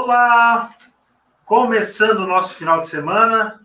Olá! Começando o nosso final de semana,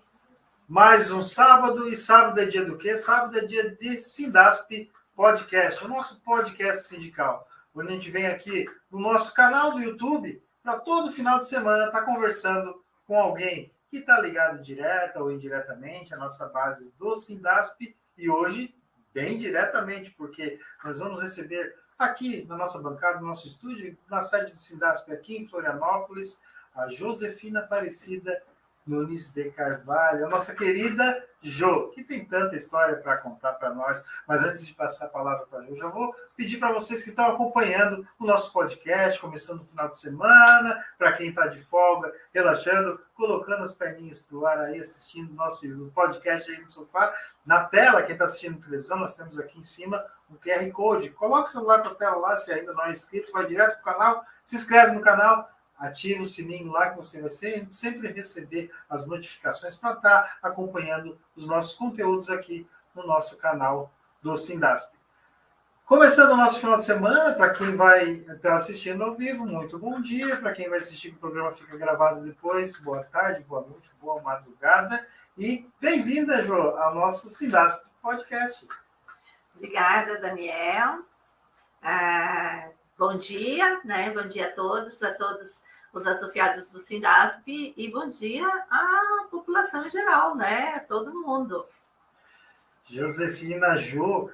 mais um sábado, e sábado é dia do quê? Sábado é dia de Sindasp Podcast, o nosso podcast sindical, onde a gente vem aqui no nosso canal do YouTube para todo final de semana estar conversando com alguém que está ligado direta ou indiretamente à nossa base do Sindasp, e hoje bem diretamente, porque nós vamos receber aqui na nossa bancada, no nosso estúdio, na sede do Sindasp aqui em Florianópolis, a Josefina Aparecida Nunes de Carvalho, a nossa querida Jo, que tem tanta história para contar para nós. Mas antes de passar a palavra para a Jo, já vou pedir para vocês que estão acompanhando o nosso podcast, começando o final de semana, para quem está de folga, relaxando, colocando as perninhas para o ar aí, assistindo o nosso podcast aí no sofá. Na tela, quem está assistindo televisão, nós temos aqui em cima um QR Code. Coloque o celular para a tela lá, se ainda não é inscrito, vai direto para o canal, se inscreve no canal, ativa o sininho lá que você vai sempre receber as notificações para estar acompanhando os nossos conteúdos aqui no nosso canal do Sindasp. Começando o nosso final de semana, para quem vai estar assistindo ao vivo, muito bom dia. Para quem vai assistir, o programa fica gravado depois, boa tarde, boa noite, boa madrugada. E bem-vinda, Jo, ao nosso Sindasp Podcast. Obrigada, Daniel. Bom dia, né? Bom dia a todos os associados do Sindasp e bom dia à população em geral, né? A todo mundo. Josefina, a Jo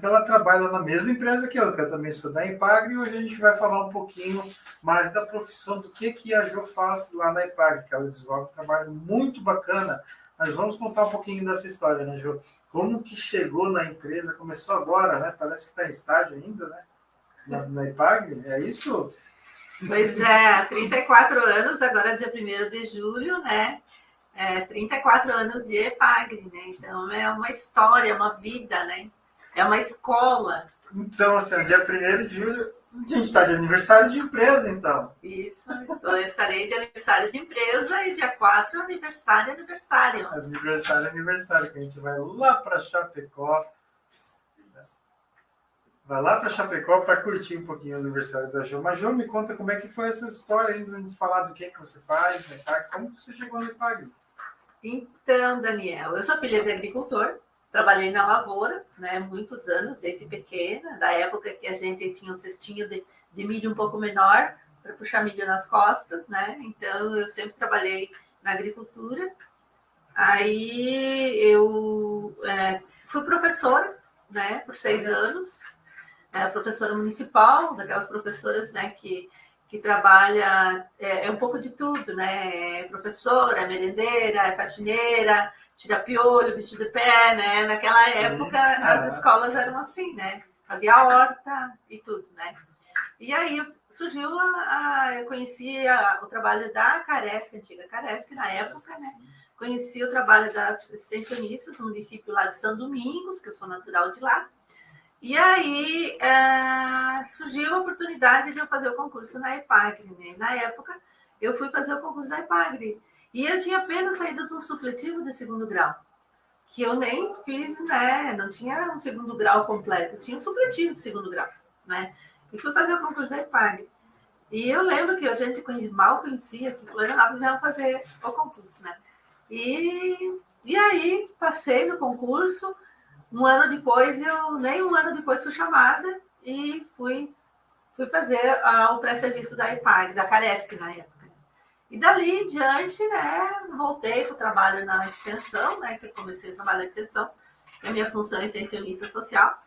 que ela trabalha na mesma empresa que eu também sou da Epagre, e hoje a gente vai falar um pouquinho mais da profissão, do que a Jo faz lá na Epagre, que ela desenvolve um trabalho muito bacana. Mas vamos contar um pouquinho dessa história, né, Jo? Como que chegou na empresa, começou agora, né? Parece que está em estágio ainda, né? Na Epagre, é isso? Pois é, 34 anos, agora dia 1º de julho, né? 34 anos de Epagre, né? Então é uma história, uma vida, né? É uma escola. Então, assim, dia 1º de julho, a gente está de aniversário de empresa, então. Isso, estarei de aniversário de empresa e dia 4, aniversário. Aniversário, que a gente vai lá para Chapecó. Vai lá para Chapecó para curtir um pouquinho o aniversário da Jo. Mas, Jo, me conta como é que foi essa história, antes de falar do que você faz, né? Como você chegou no Epagre? Então, Daniel, eu sou filha de agricultor, trabalhei na lavoura, né, muitos anos, desde pequena, da época que a gente tinha um cestinho de milho um pouco menor para puxar milho nas costas, né? Então, eu sempre trabalhei na agricultura. Aí, eu fui professora, né, por 6 anos. Professora municipal, daquelas professoras, né, que trabalha, um pouco de tudo, né? É professora, é merendeira, é faxineira, tira piolho, bicho de pé, né? Naquela época, as escolas eram assim, né? Fazia horta e tudo, né? E aí surgiu, eu conheci o trabalho da Caresc, a antiga Caresc, na época, né? Conheci o trabalho das extensionistas no município lá de São Domingos, que eu sou natural de lá. E aí surgiu a oportunidade de eu fazer o concurso na Epagre, né? Na época, eu fui fazer o concurso da Epagre. E eu tinha apenas saído do supletivo de 2º grau, que eu nem fiz, né? Não tinha um 2º grau completo, tinha um supletivo de 2º grau, né? E fui fazer o concurso da Epagre. E eu lembro que a gente mal conhecia, que Florianópolis já ia fazer o concurso, né? E aí, passei no concurso. Nem um ano depois fui chamada e fui fazer o pré-serviço da Epagre, da Caresc na época. E dali em diante, né, voltei para o trabalho na extensão, né, que eu comecei a trabalhar na extensão, a minha função é extensionista social.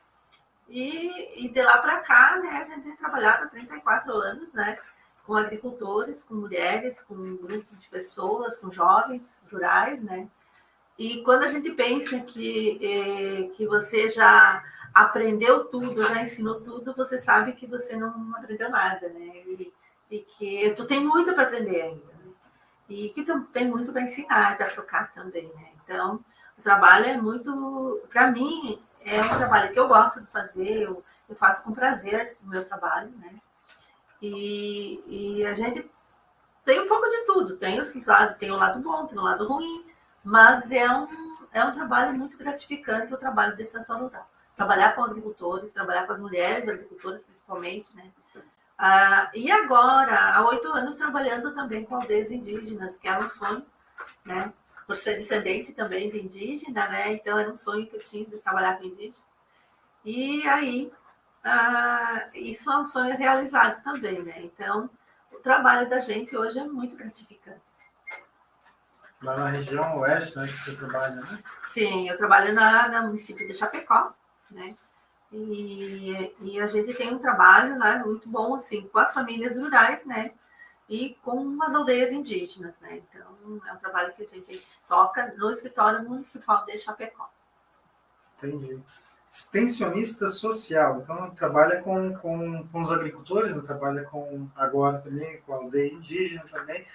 E de lá para cá, né, a gente tem trabalhado há 34 anos, né, com agricultores, com mulheres, com grupos de pessoas, com jovens rurais, né. E quando a gente pensa que você já aprendeu tudo, já ensinou tudo, você sabe que você não aprendeu nada, né? E que tu tem muito para aprender ainda, né? E que tu tem muito para ensinar, para trocar também, né? Então, o trabalho é muito... Para mim, é um trabalho que eu gosto de fazer, eu faço com prazer o meu trabalho, né? E a gente tem um pouco de tudo, tem o lado bom, tem o lado ruim, mas é um trabalho muito gratificante, o trabalho de extensão rural. Trabalhar com agricultores, trabalhar com as mulheres agricultoras, principalmente, né? E agora, há 8 anos, trabalhando também com aldeias indígenas, que era um sonho, né? Por ser descendente também de indígena, né? Então, era um sonho que eu tinha de trabalhar com indígena. E aí, isso é um sonho realizado também, né? Então, o trabalho da gente hoje é muito gratificante. Lá na região oeste, né, que você trabalha, né? Sim, eu trabalho no município de Chapecó, né? E a gente tem um trabalho lá muito bom, assim, com as famílias rurais, né? E com as aldeias indígenas, né? Então, é um trabalho que a gente toca no escritório municipal de Chapecó. Entendi. Extensionista social, então trabalha com os agricultores, né? Trabalha com agora também com a aldeia indígena também,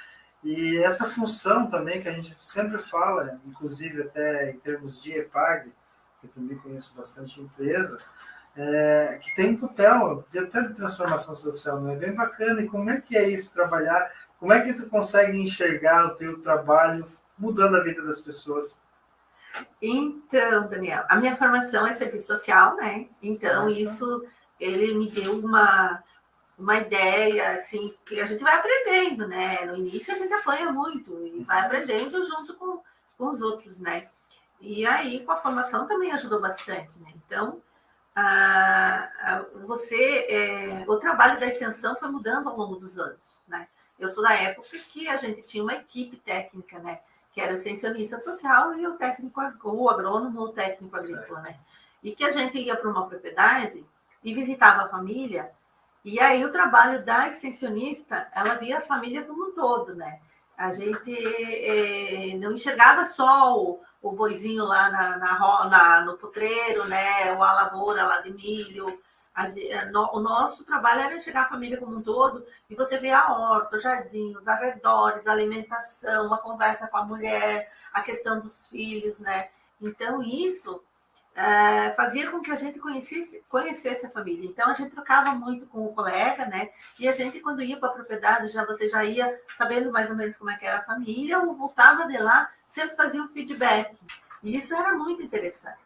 e essa função também que a gente sempre fala, inclusive até em termos de EPAG, que eu também conheço bastante empresa, que tem um papel de até de transformação social, né? É bem bacana. E como é que é isso, trabalhar? Como é que tu consegue enxergar o teu trabalho mudando a vida das pessoas? Então, Daniel, a minha formação é serviço social, né? Então, Certo. isso, ele me deu uma ideia, assim, que a gente vai aprendendo, né? No início a gente apanha muito e vai aprendendo junto com os outros, né? E aí, com a formação também ajudou bastante, né? Então, o trabalho da extensão foi mudando ao longo dos anos, né? Eu sou da época que a gente tinha uma equipe técnica, né? Que era o extensionista social e o técnico, o agrônomo ou o técnico agrícola, né? E que a gente ia para uma propriedade e visitava a família, e aí o trabalho da extensionista, ela via a família como um todo, né? A gente não enxergava só o boizinho lá no potreiro, né? Ou a lavoura lá de milho. O nosso trabalho era chegar a família como um todo e você vê a horta, o jardim, os arredores, a alimentação, a conversa com a mulher, a questão dos filhos, né? Então, isso fazia com que a gente conhecesse a família. Então, a gente trocava muito com o colega, né? E a gente, quando ia para a propriedade, você já ia sabendo mais ou menos como é que era a família, ou voltava de lá, sempre fazia um feedback. E isso era muito interessante.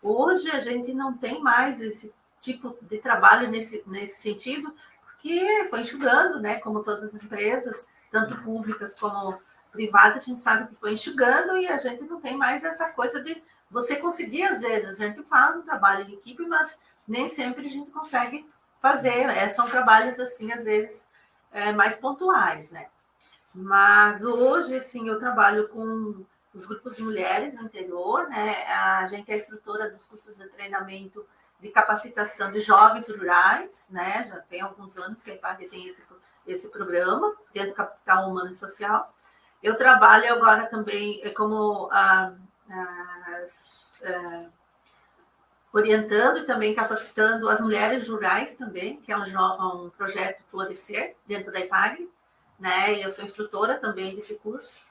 Hoje, a gente não tem mais esse tipo de trabalho nesse sentido, porque foi enxugando, né? Como todas as empresas, tanto públicas como privadas, a gente sabe que foi enxugando e a gente não tem mais essa coisa de você conseguir, às vezes, a gente faz um trabalho de equipe, mas nem sempre a gente consegue fazer. São trabalhos, assim, às vezes, mais pontuais, né? Mas hoje, assim, eu trabalho com os grupos de mulheres no interior, né? A gente é instrutora dos cursos de treinamento de capacitação de jovens rurais, né? Já tem alguns anos que a EPAG tem esse programa dentro do Capital Humano e Social. Eu trabalho agora também como orientando e também capacitando as mulheres rurais também, que é um projeto Florescer dentro da EPAG, né? E eu sou instrutora também desse curso.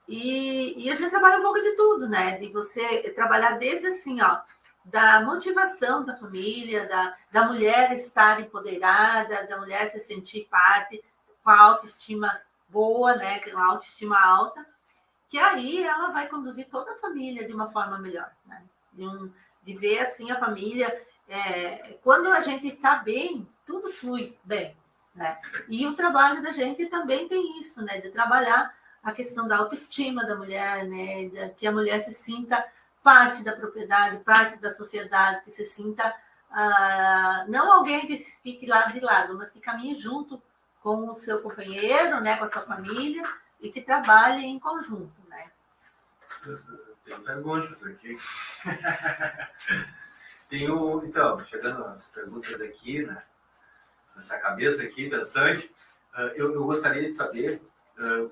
E a gente trabalha um pouco de tudo, né? De você trabalhar desde assim, ó, da motivação da família, da mulher estar empoderada, da mulher se sentir parte, com a autoestima boa, né? Com a autoestima alta, que aí ela vai conduzir toda a família de uma forma melhor, né? De ver assim a família. Quando a gente está bem, tudo flui bem, né? E o trabalho da gente também tem isso, né? De trabalhar a questão da autoestima da mulher, né? Que a mulher se sinta parte da propriedade, parte da sociedade, que se sinta não alguém que fique lado de lado, mas que caminhe junto com o seu companheiro, né? Com a sua família e que trabalhe em conjunto, né? Tem perguntas aqui. Então, chegando às perguntas aqui, né? Nessa cabeça aqui, pensante, eu gostaria de saber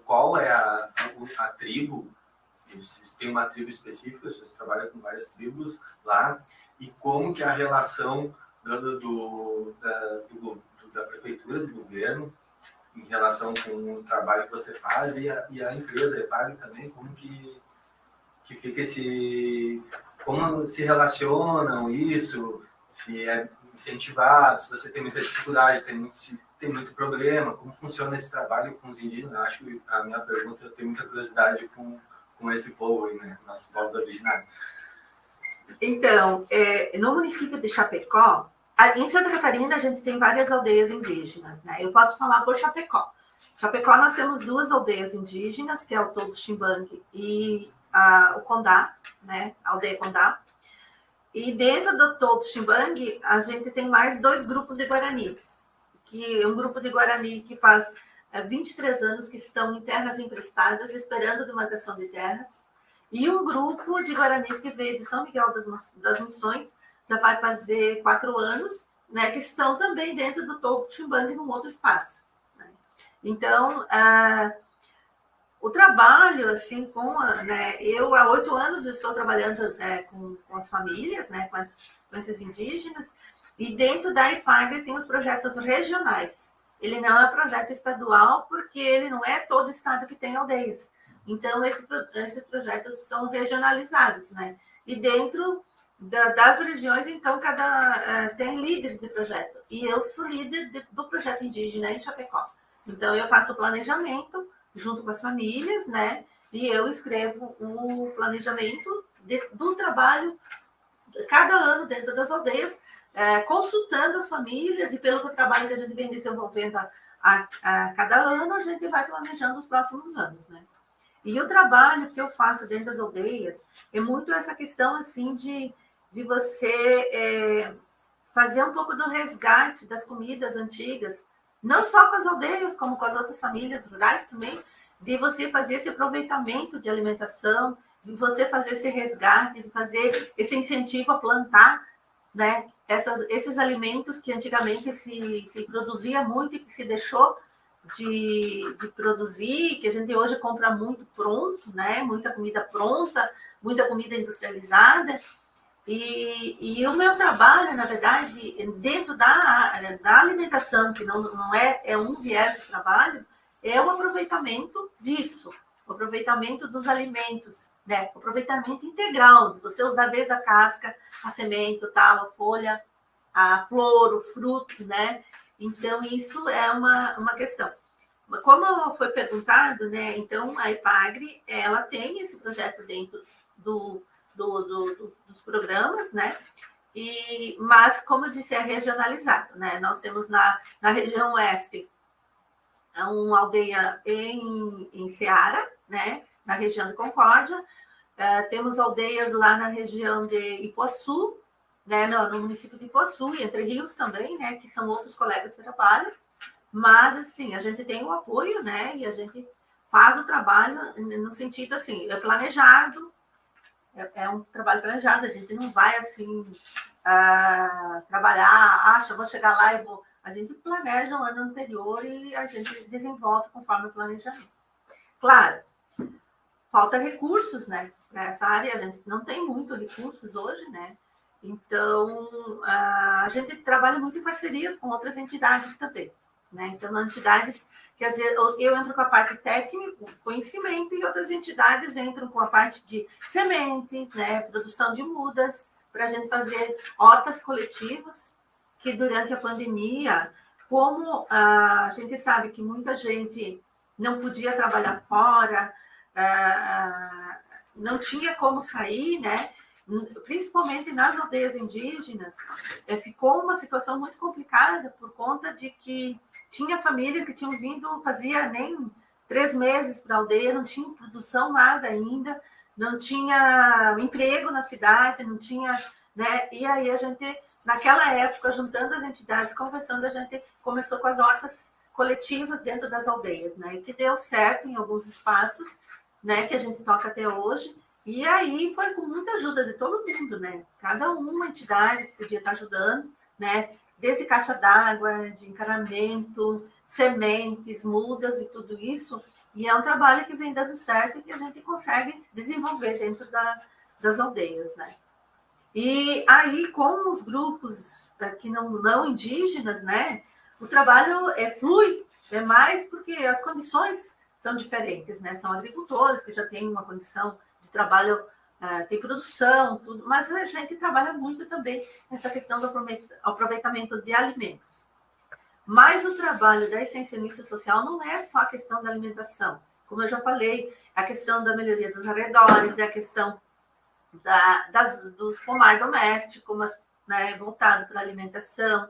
qual é a tribo, se tem uma tribo específica, se você trabalha com várias tribos lá, e como que é a relação da prefeitura, do governo, em relação com o trabalho que você faz e a empresa, a EPAG também, como que fica como se relacionam isso, se é incentivado, se você tem muita dificuldade, tem muito problema, como funciona esse trabalho com os indígenas. Acho que a minha pergunta, eu tenho muita curiosidade com esse povo aí, né, nossos povos originários. Então, no município de Chapecó, Em Santa Catarina, a gente tem várias aldeias indígenas, né? Eu posso falar por Chapecó. Chapecó, nós temos 2 aldeias indígenas, que é o Todo Ximbangue e o Condá, né? A aldeia Condá. E dentro do Todo Ximbangue, a gente tem mais 2 grupos de guaranis, que é um grupo de guarani que faz 23 anos que estão em terras emprestadas, esperando demarcação de terras, e um grupo de guaranis que veio de São Miguel das Missões, já vai fazer 4 anos, né, que estão também dentro do Todo Ximbangue, num outro espaço. Né? Então, o trabalho, assim, né, eu há 8 anos estou trabalhando com as famílias, né, com esses indígenas, e dentro da IPAGRE tem os projetos regionais. Ele não é projeto estadual, porque ele não é todo estado que tem aldeias. Então, esses projetos são regionalizados, né? E dentro das regiões, então, tem líderes de projeto. E eu sou líder do projeto indígena em Chapecó. Então, eu faço o planejamento junto com as famílias, né? E eu escrevo o planejamento do trabalho cada ano dentro das aldeias, consultando as famílias, e pelo trabalho que a gente vem desenvolvendo a cada ano, a gente vai planejando os próximos anos, né? E o trabalho que eu faço dentro das aldeias é muito essa questão, assim, de você fazer um pouco do resgate das comidas antigas, não só com as aldeias, como com as outras famílias rurais também, de você fazer esse aproveitamento de alimentação, de você fazer esse resgate, de fazer esse incentivo a plantar, né, esses alimentos que antigamente se produzia muito e que se deixou de produzir, que a gente hoje compra muito pronto, né, muita comida pronta, muita comida industrializada. E o meu trabalho, na verdade, dentro da alimentação, que não é um viés de trabalho, é o aproveitamento disso, o aproveitamento dos alimentos, né? O aproveitamento integral, de você usar desde a casca, a semente, o talo, a folha, a flor, o fruto, né? Então, isso é uma questão. Como foi perguntado, né? Então, a IPAGRE, ela tem esse projeto dentro dos programas, né? Mas, como eu disse, é regionalizado, né? Nós temos na região oeste uma aldeia em Ceará, né? Na região de Concórdia. Temos aldeias lá na região de Ipuaçu, né? No município de Ipuaçu, e Entre Rios também, né? Que são outros colegas de trabalho. Mas, assim, a gente tem o apoio, né? E a gente faz o trabalho no sentido, assim, é planejado, é um trabalho planejado, a gente não vai, assim, trabalhar, vou chegar lá e vou... A gente planeja o ano anterior e a gente desenvolve conforme o planejamento. Claro, falta recursos, né? Nessa área a gente não tem muito recursos hoje, né? Então, a gente trabalha muito em parcerias com outras entidades também, né? Então, entidades que às vezes eu entro com a parte técnica, conhecimento, e outras entidades entram com a parte de sementes, né? Produção de mudas, para a gente fazer hortas coletivas, que durante a pandemia, como a gente sabe que muita gente não podia trabalhar fora, não tinha como sair, né? Principalmente nas aldeias indígenas, ficou uma situação muito complicada por conta de que tinha famílias que tinham vindo, fazia nem 3 meses para a aldeia, não tinha produção nada ainda, não tinha emprego na cidade, não tinha, né? E aí a gente, naquela época, juntando as entidades, conversando, a gente começou com as hortas coletivas dentro das aldeias, né? E que deu certo em alguns espaços, né? Que a gente toca até hoje. E aí foi com muita ajuda de todo mundo, né? Cada uma entidade que podia estar ajudando, né? Desde caixa d'água, de encanamento, sementes, mudas e tudo isso. E é um trabalho que vem dando certo e que a gente consegue desenvolver dentro das aldeias, né? E aí, com os grupos que não indígenas, né? O trabalho flui, mais porque as condições são diferentes, né? São agricultores que já têm uma condição de trabalho, tem produção, tudo, mas a gente trabalha muito também nessa questão do aproveitamento de alimentos. Mas o trabalho da extensionista social não é só a questão da alimentação. Como eu já falei, a questão da melhoria dos arredores, a questão dos pomar domésticos, né, voltado para alimentação.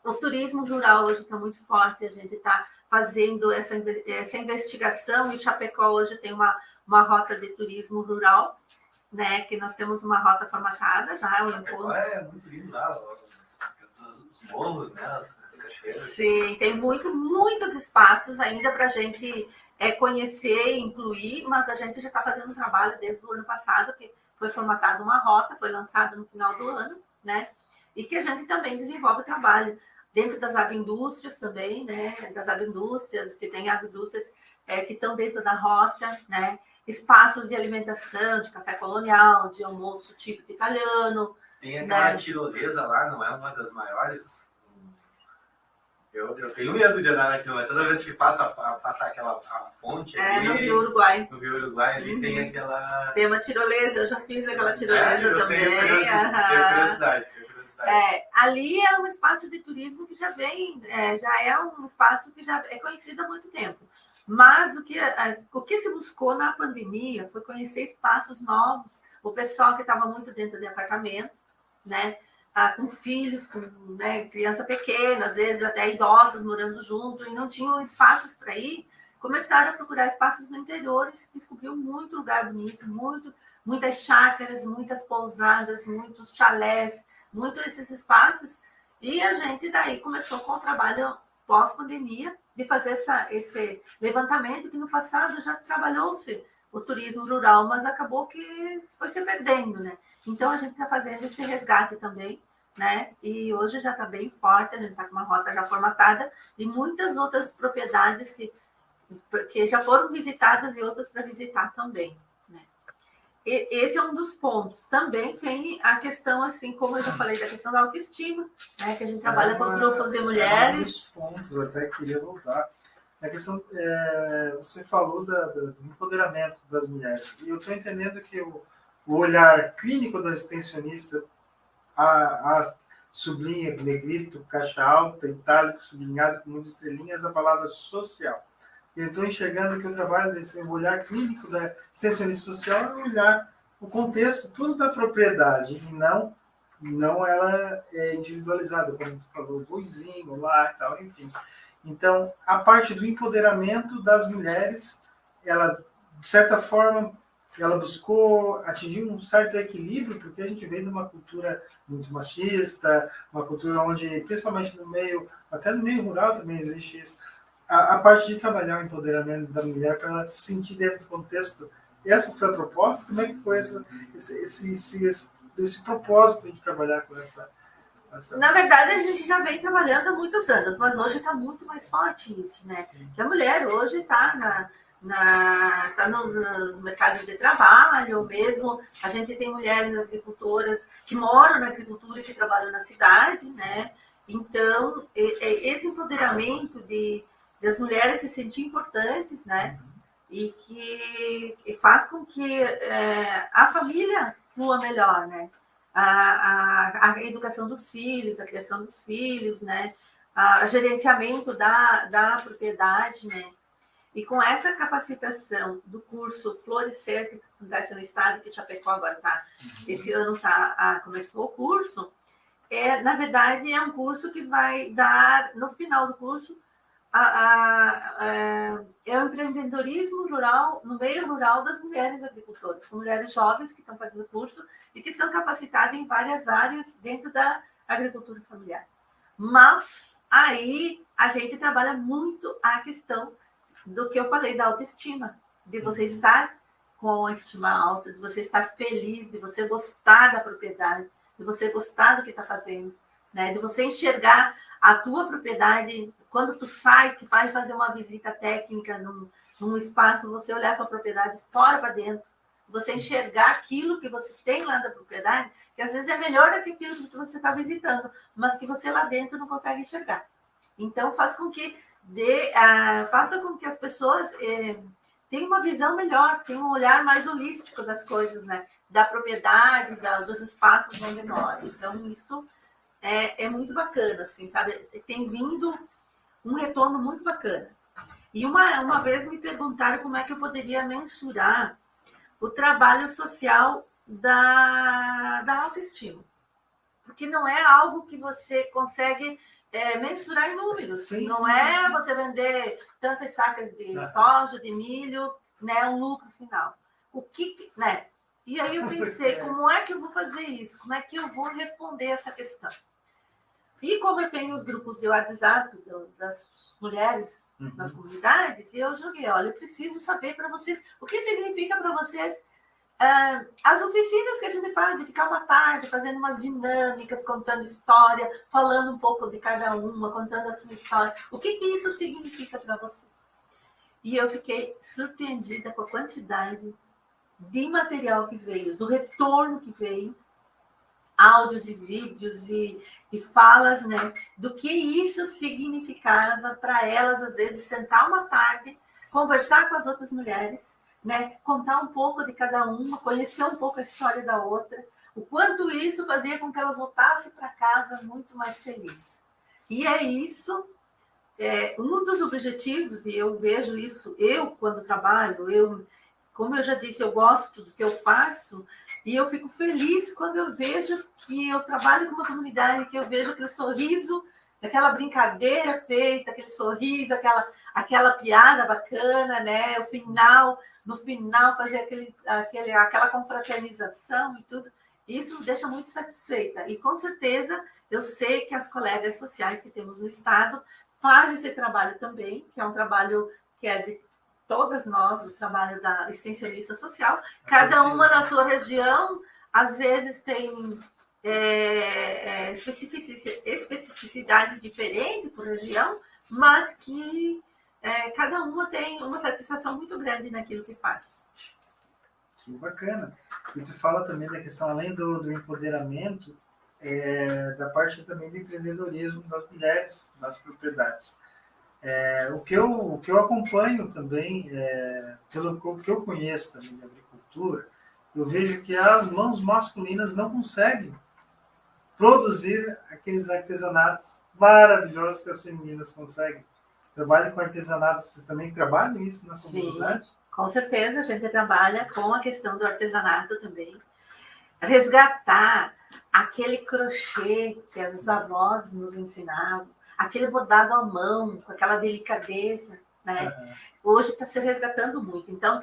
O turismo rural hoje está muito forte, a gente está fazendo essa investigação, e Chapecó hoje tem uma rota de turismo rural, né, que nós temos uma rota formatada já. Chapecó é muito lindo lá, os morros, né, as cachoeiras. Sim, tem muitos espaços ainda para a gente conhecer e incluir, mas a gente já está fazendo um trabalho desde o ano passado, que foi formatada uma rota, foi lançada no final do ano, né? E que a gente também desenvolve trabalho dentro das agroindústrias também, né? Das agroindústrias, que tem agroindústrias que estão dentro da rota, né? Espaços de alimentação, de café colonial, de almoço típico italiano. Tem aquela tirolesa lá, não é uma das maiores? Eu tenho medo de andar naquilo, mas toda vez que passa aquela ponte ali, no Rio Uruguai. No Rio Uruguai ali tem aquela... Tem uma tirolesa, eu já fiz aquela tirolesa também. Tenho curiosidade. Ali é um espaço de turismo que já vem, já é um espaço que já é conhecido há muito tempo. Mas o que se buscou na pandemia foi conhecer espaços novos, o pessoal que estava muito dentro de apartamento, né? Com filhos, com criança pequena, às vezes até idosos morando junto, e não tinham espaços para ir, começaram a procurar espaços no interior, e descobriu muito lugar bonito, muitas chácaras, muitas pousadas, muitos chalés, muitos desses espaços, e a gente daí começou com o trabalho pós-pandemia de fazer esse levantamento, que no passado já trabalhou-se o turismo rural, mas acabou que foi se perdendo, né? Então a gente está fazendo esse resgate também, né? E hoje já está bem forte, a gente está com uma rota já formatada e muitas outras propriedades que já foram visitadas e outras para visitar também, né? Esse é um dos pontos. Também tem a questão, assim, como eu já falei, da questão da autoestima, né? Que a gente trabalha com os grupos de mulheres. Um dos pontos, até queria voltar. A questão, você falou do empoderamento das mulheres. E eu estou entendendo que o olhar clínico da extensionista, a sublinha, negrito, caixa alta, itálico, sublinhado com muitas estrelinhas, a palavra social. Eu estou enxergando que o trabalho desse olhar clínico da extensionista social é olhar o contexto, tudo da propriedade, e não ela é individualizada, como tu falou, o boizinho lá e tal, enfim. Então, a parte do empoderamento das mulheres, ela, de certa forma, ela buscou atingir um certo equilíbrio, porque a gente vem de uma cultura muito machista, uma cultura onde, principalmente no meio, até no meio rural também existe isso, a parte de trabalhar o empoderamento da mulher para ela se sentir dentro do contexto. Essa foi a proposta? Como é que foi esse propósito de trabalhar com essa... Na verdade, a gente já vem trabalhando há muitos anos, mas hoje está muito mais forte isso, né? Que a mulher hoje está tá nos mercados de trabalho, mesmo a gente tem mulheres agricultoras que moram na agricultura e que trabalham na cidade, né? Então, esse empoderamento das mulheres se sentir importantes, né? E que faz com que a família flua melhor, né? A educação dos filhos, a criação dos filhos, né? A gerenciamento da propriedade, né? E com essa capacitação do curso Florescer, que acontece no estado, que Chapecó agora está, esse ano começou o curso, na verdade é um curso que vai dar, no final do curso, é o empreendedorismo rural, no meio rural das mulheres agricultoras. São mulheres jovens que estão fazendo curso e que são capacitadas em várias áreas dentro da agricultura familiar. Mas aí a gente trabalha muito a questão do que eu falei, da autoestima, de você estar com a autoestima alta, de você estar feliz, de você gostar da propriedade, de você gostar do que está fazendo, né? De você enxergar a tua propriedade, quando tu sai, que vai fazer uma visita técnica num espaço, você olhar a tua propriedade fora para dentro, você enxergar aquilo que você tem lá da propriedade, que às vezes é melhor do que aquilo que você está visitando, mas que você lá dentro não consegue enxergar. Então, faça com que as pessoas tenham uma visão melhor, tenham um olhar mais holístico das coisas, né? Da propriedade, dos espaços onde moram. Então, isso é muito bacana, assim, sabe? Tem vindo um retorno muito bacana. E uma vez me perguntaram como é que eu poderia mensurar o trabalho social da autoestima. porque não é algo que você consegue mensurar em números. Sim, não sim, é sim. você vender tantas sacas de soja, de milho, né, um lucro final. O que, né? E aí eu pensei, como é que eu vou fazer isso? Como é que eu vou responder essa questão? E como eu tenho os grupos de WhatsApp das mulheres nas comunidades, eu joguei, olha, eu preciso saber para vocês, o que significa para vocês as oficinas que a gente faz, de ficar uma tarde fazendo umas dinâmicas, contando história, falando um pouco de cada uma, contando a sua história. O que isso significa para vocês? E eu fiquei surpreendida com a quantidade de material que veio, do retorno que veio, áudios e vídeos e falas, né, do que isso significava para elas, às vezes, sentar uma tarde, conversar com as outras mulheres, né, contar um pouco de cada uma, conhecer um pouco a história da outra, o quanto isso fazia com que elas voltassem para casa muito mais felizes. E é isso, um dos objetivos, e eu vejo isso, eu quando trabalho, como eu já disse, eu gosto do que eu faço, e eu fico feliz quando eu vejo que eu trabalho com uma comunidade, que eu vejo aquele sorriso, aquela brincadeira feita, aquele sorriso, aquela piada bacana, né? No final fazer aquela confraternização e tudo. Isso me deixa muito satisfeita. E com certeza eu sei que as colegas sociais que temos no Estado fazem esse trabalho também, que é um trabalho que é de todas nós, o trabalho da assistencialista social, cada uma na sua região, às vezes tem especificidade diferente por região, mas que cada uma tem uma satisfação muito grande naquilo que faz. Que bacana. E tu fala também da questão, além do empoderamento, da parte também do empreendedorismo das mulheres nas propriedades. O que eu acompanho também, pelo que eu conheço também da agricultura, eu vejo que as mãos masculinas não conseguem produzir aqueles artesanatos maravilhosos que as femininas conseguem. Trabalham com artesanato, vocês também trabalham isso na comunidade? Sim, com certeza a gente trabalha com a questão do artesanato também. Resgatar aquele crochê que as avós nos ensinavam, aquele bordado à mão, com aquela delicadeza, né? Hoje está se resgatando muito. Então,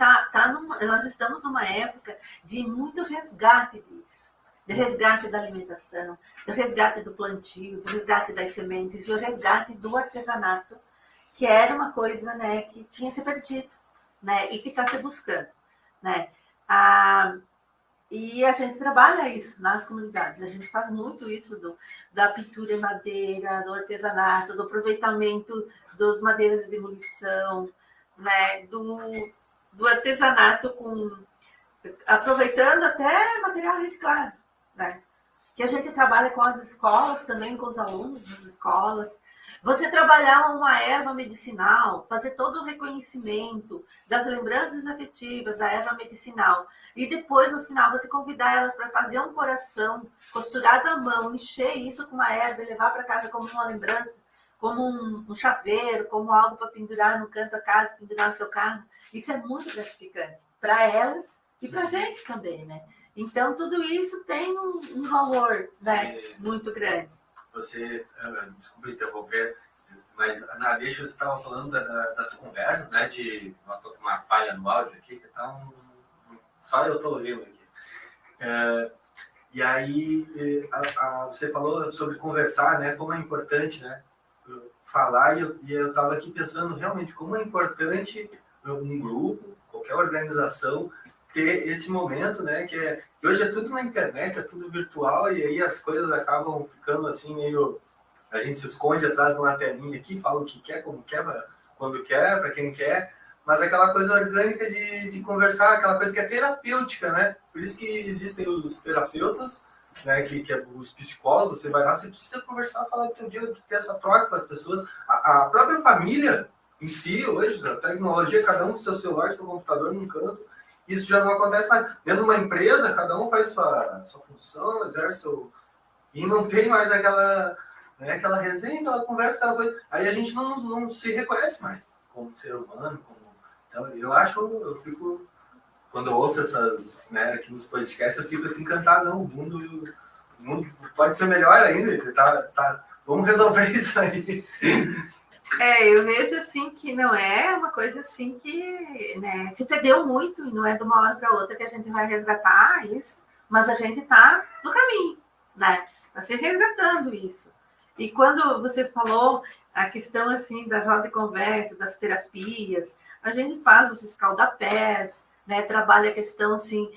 nós estamos numa época de muito resgate disso. De resgate da alimentação, do resgate do plantio, do resgate das sementes e o resgate do artesanato, que era uma coisa, né, que tinha se perdido, né, e que está se buscando, né? E a gente trabalha isso nas comunidades, a gente faz muito isso da pintura em madeira, do artesanato, do aproveitamento das madeiras de demolição, né, do artesanato aproveitando até material reciclado, né? Que a gente trabalha com as escolas também, com os alunos das escolas. Você trabalhar uma erva medicinal, fazer todo o reconhecimento das lembranças afetivas da erva medicinal, e depois, no final, você convidar elas para fazer um coração costurado à mão, encher isso com uma erva e levar para casa como uma lembrança, como um chaveiro, como algo para pendurar no canto da casa, pendurar no seu carro. Isso é muito gratificante para elas e para a gente também, né? Então, tudo isso tem um valor, né, muito grande. Você, desculpa interromper, mas na deixa você estava falando das conversas, né, de uma falha no áudio aqui, que tá só eu estou ouvindo aqui. E aí, você falou sobre conversar, né, como é importante, né, falar, e eu estava aqui pensando realmente como é importante um grupo, qualquer organização, ter esse momento, né, que hoje é tudo na internet, é tudo virtual, e aí as coisas acabam ficando assim meio... A gente se esconde atrás de uma telinha aqui, fala o que quer, como quer, quando quer, para quem quer, mas aquela coisa orgânica de conversar, aquela coisa que é terapêutica, né? Por isso que existem os terapeutas, né, que é os psicólogos, você vai lá, você precisa conversar, falar do teu dia, ter essa troca com as pessoas. A própria família em si, hoje, a tecnologia, cada um com seu celular, seu computador num canto, isso já não acontece mais. Dentro de uma empresa, cada um faz sua função, exerce seu... E não tem mais aquela resenha, aquela conversa, aquela coisa. Aí a gente não se reconhece mais como ser humano. Então, eu fico... Quando eu ouço essas, né, aqui nos podcasts, eu fico assim, encantado. Não, o mundo O mundo pode ser melhor ainda. Vamos resolver isso aí. Eu vejo assim que não é uma coisa assim que, né, se perdeu muito e não é de uma hora para outra que a gente vai resgatar isso, mas a gente está no caminho, né? Está se resgatando isso. E quando você falou a questão assim da roda de conversa, das terapias, a gente faz os escaldapés, né? Trabalha a questão assim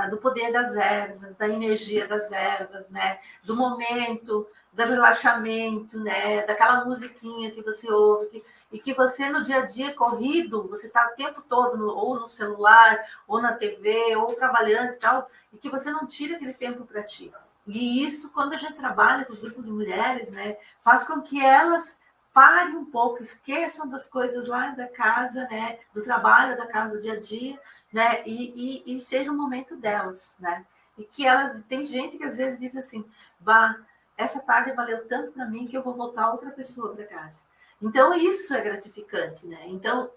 do poder das ervas, da energia das ervas, né? Do momento, do relaxamento, né? Daquela musiquinha que você ouve, e que você no dia a dia corrido, você está o tempo todo ou no celular, ou na TV, ou trabalhando e tal, e que você não tira aquele tempo para ti. E isso, quando a gente trabalha com os grupos de mulheres, né, faz com que elas parem um pouco, esqueçam das coisas lá da casa, né, do trabalho, da casa, do dia a dia, né, e seja um momento delas, né, e que elas, tem gente que às vezes diz assim, bah, essa tarde valeu tanto para mim que eu vou voltar outra pessoa para casa. Então, isso é gratificante, né, então,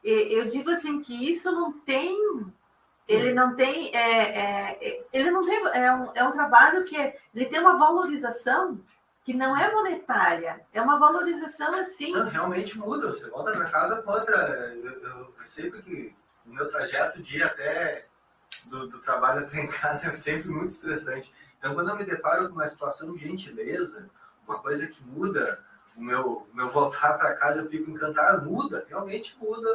eu digo assim, que isso não tem... Ele não tem, é um trabalho que ele tem uma valorização que não é monetária, é uma valorização assim. Não, realmente muda, você volta para casa com outra. Eu sempre que o meu trajeto de ir até do trabalho até em casa é sempre muito estressante. Então, quando eu me deparo com uma situação de gentileza, uma coisa que muda o meu voltar para casa, eu fico encantado, realmente muda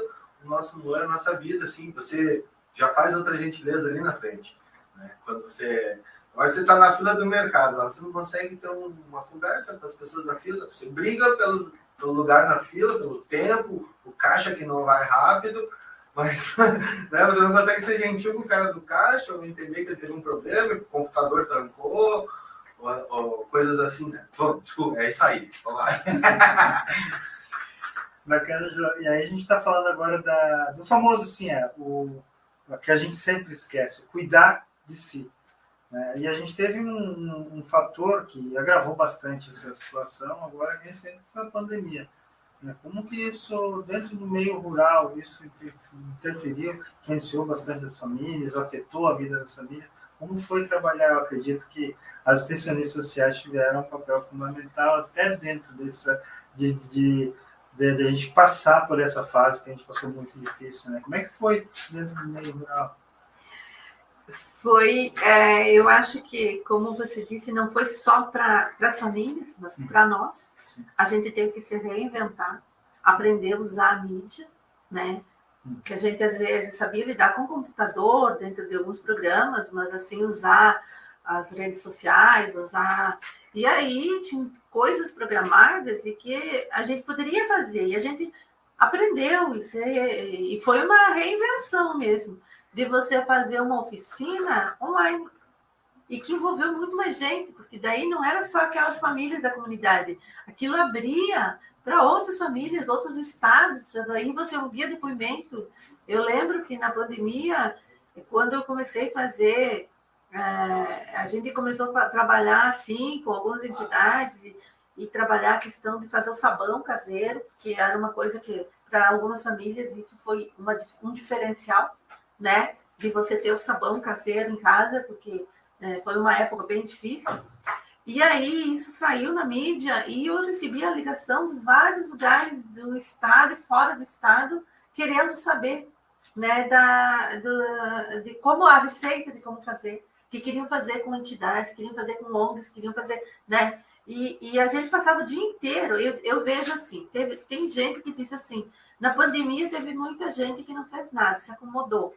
o nosso humor, a nossa vida, assim, você já faz outra gentileza ali na frente, né? Quando você está na fila do mercado, você não consegue ter uma conversa com as pessoas na fila, você briga pelo lugar na fila, pelo tempo, o caixa que não vai rápido, mas né, você não consegue ser gentil com o cara do caixa, ou entender que ele teve um problema, que o computador trancou, ou coisas assim, né? Bom, desculpa, é isso aí, vamos lá. Bacana, e aí a gente está falando agora do famoso, assim, o que a gente sempre esquece, cuidar de si. Né? E a gente teve um fator que agravou bastante essa situação, agora recente, que foi a pandemia. Né? Como que isso, dentro do meio rural, isso interferiu, influenciou bastante as famílias, afetou a vida das famílias? Como foi trabalhar? Eu acredito que as extensionistas sociais tiveram um papel fundamental até dentro dessa... de a gente passar por essa fase que a gente passou muito difícil, né? Como é que foi dentro do meio rural? Foi, eu acho que, como você disse, não foi só para as famílias, mas para nós. Sim. A gente teve que se reinventar, aprender a usar a mídia, né? Que a gente às vezes sabia lidar com o computador dentro de alguns programas, mas assim, usar as redes sociais, E aí tinha coisas programadas e que a gente poderia fazer. E a gente aprendeu. E foi uma reinvenção mesmo, de você fazer uma oficina online. E que envolveu muito mais gente, porque daí não era só aquelas famílias da comunidade. Aquilo abria para outras famílias, outros estados. Daí você ouvia depoimento. Eu lembro que na pandemia, quando eu comecei a fazer... a gente começou a trabalhar assim com algumas entidades e trabalhar a questão de fazer o sabão caseiro, que era uma coisa que para algumas famílias isso foi um diferencial, né, de você ter o sabão caseiro em casa, porque foi uma época bem difícil. E aí isso saiu na mídia e eu recebi a ligação de vários lugares do estado e fora do estado querendo saber, né, de como a receita de como fazer, que queriam fazer com entidades, queriam fazer com ONGs, queriam fazer, né? E a gente passava o dia inteiro. Eu vejo assim, tem gente que diz assim, na pandemia teve muita gente que não fez nada, se acomodou.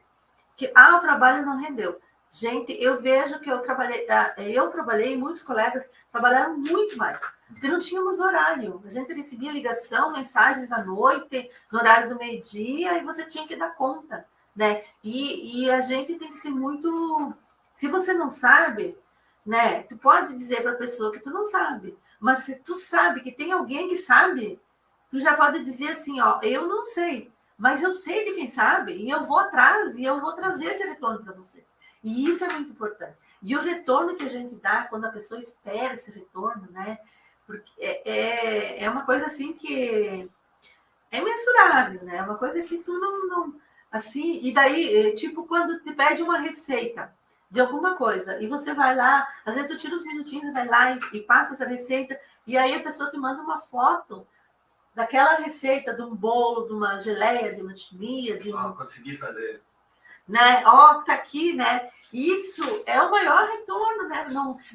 O trabalho não rendeu. Gente, eu vejo que eu trabalhei, muitos colegas trabalharam muito mais, porque não tínhamos horário. A gente recebia ligação, mensagens à noite, no horário do meio-dia, e você tinha que dar conta, né? E a gente tem que ser muito... Se você não sabe, né, tu pode dizer para a pessoa que tu não sabe, mas se tu sabe que tem alguém que sabe, tu já pode dizer assim, ó, eu não sei, mas eu sei de quem sabe, e eu vou atrás, e eu vou trazer esse retorno para vocês. E isso é muito importante. E o retorno que a gente dá, quando a pessoa espera esse retorno, né, porque é uma coisa assim que é imensurável, né, é uma coisa que tu não assim, e daí, tipo, quando te pede uma receita, de alguma coisa. E você vai lá, às vezes eu tiro uns minutinhos, vai lá e passa essa receita, e aí a pessoa te manda uma foto daquela receita, de um bolo, de uma geleia, de uma chimia, de um... consegui fazer. Né? Ó, tá aqui, né? Isso é o maior retorno, né?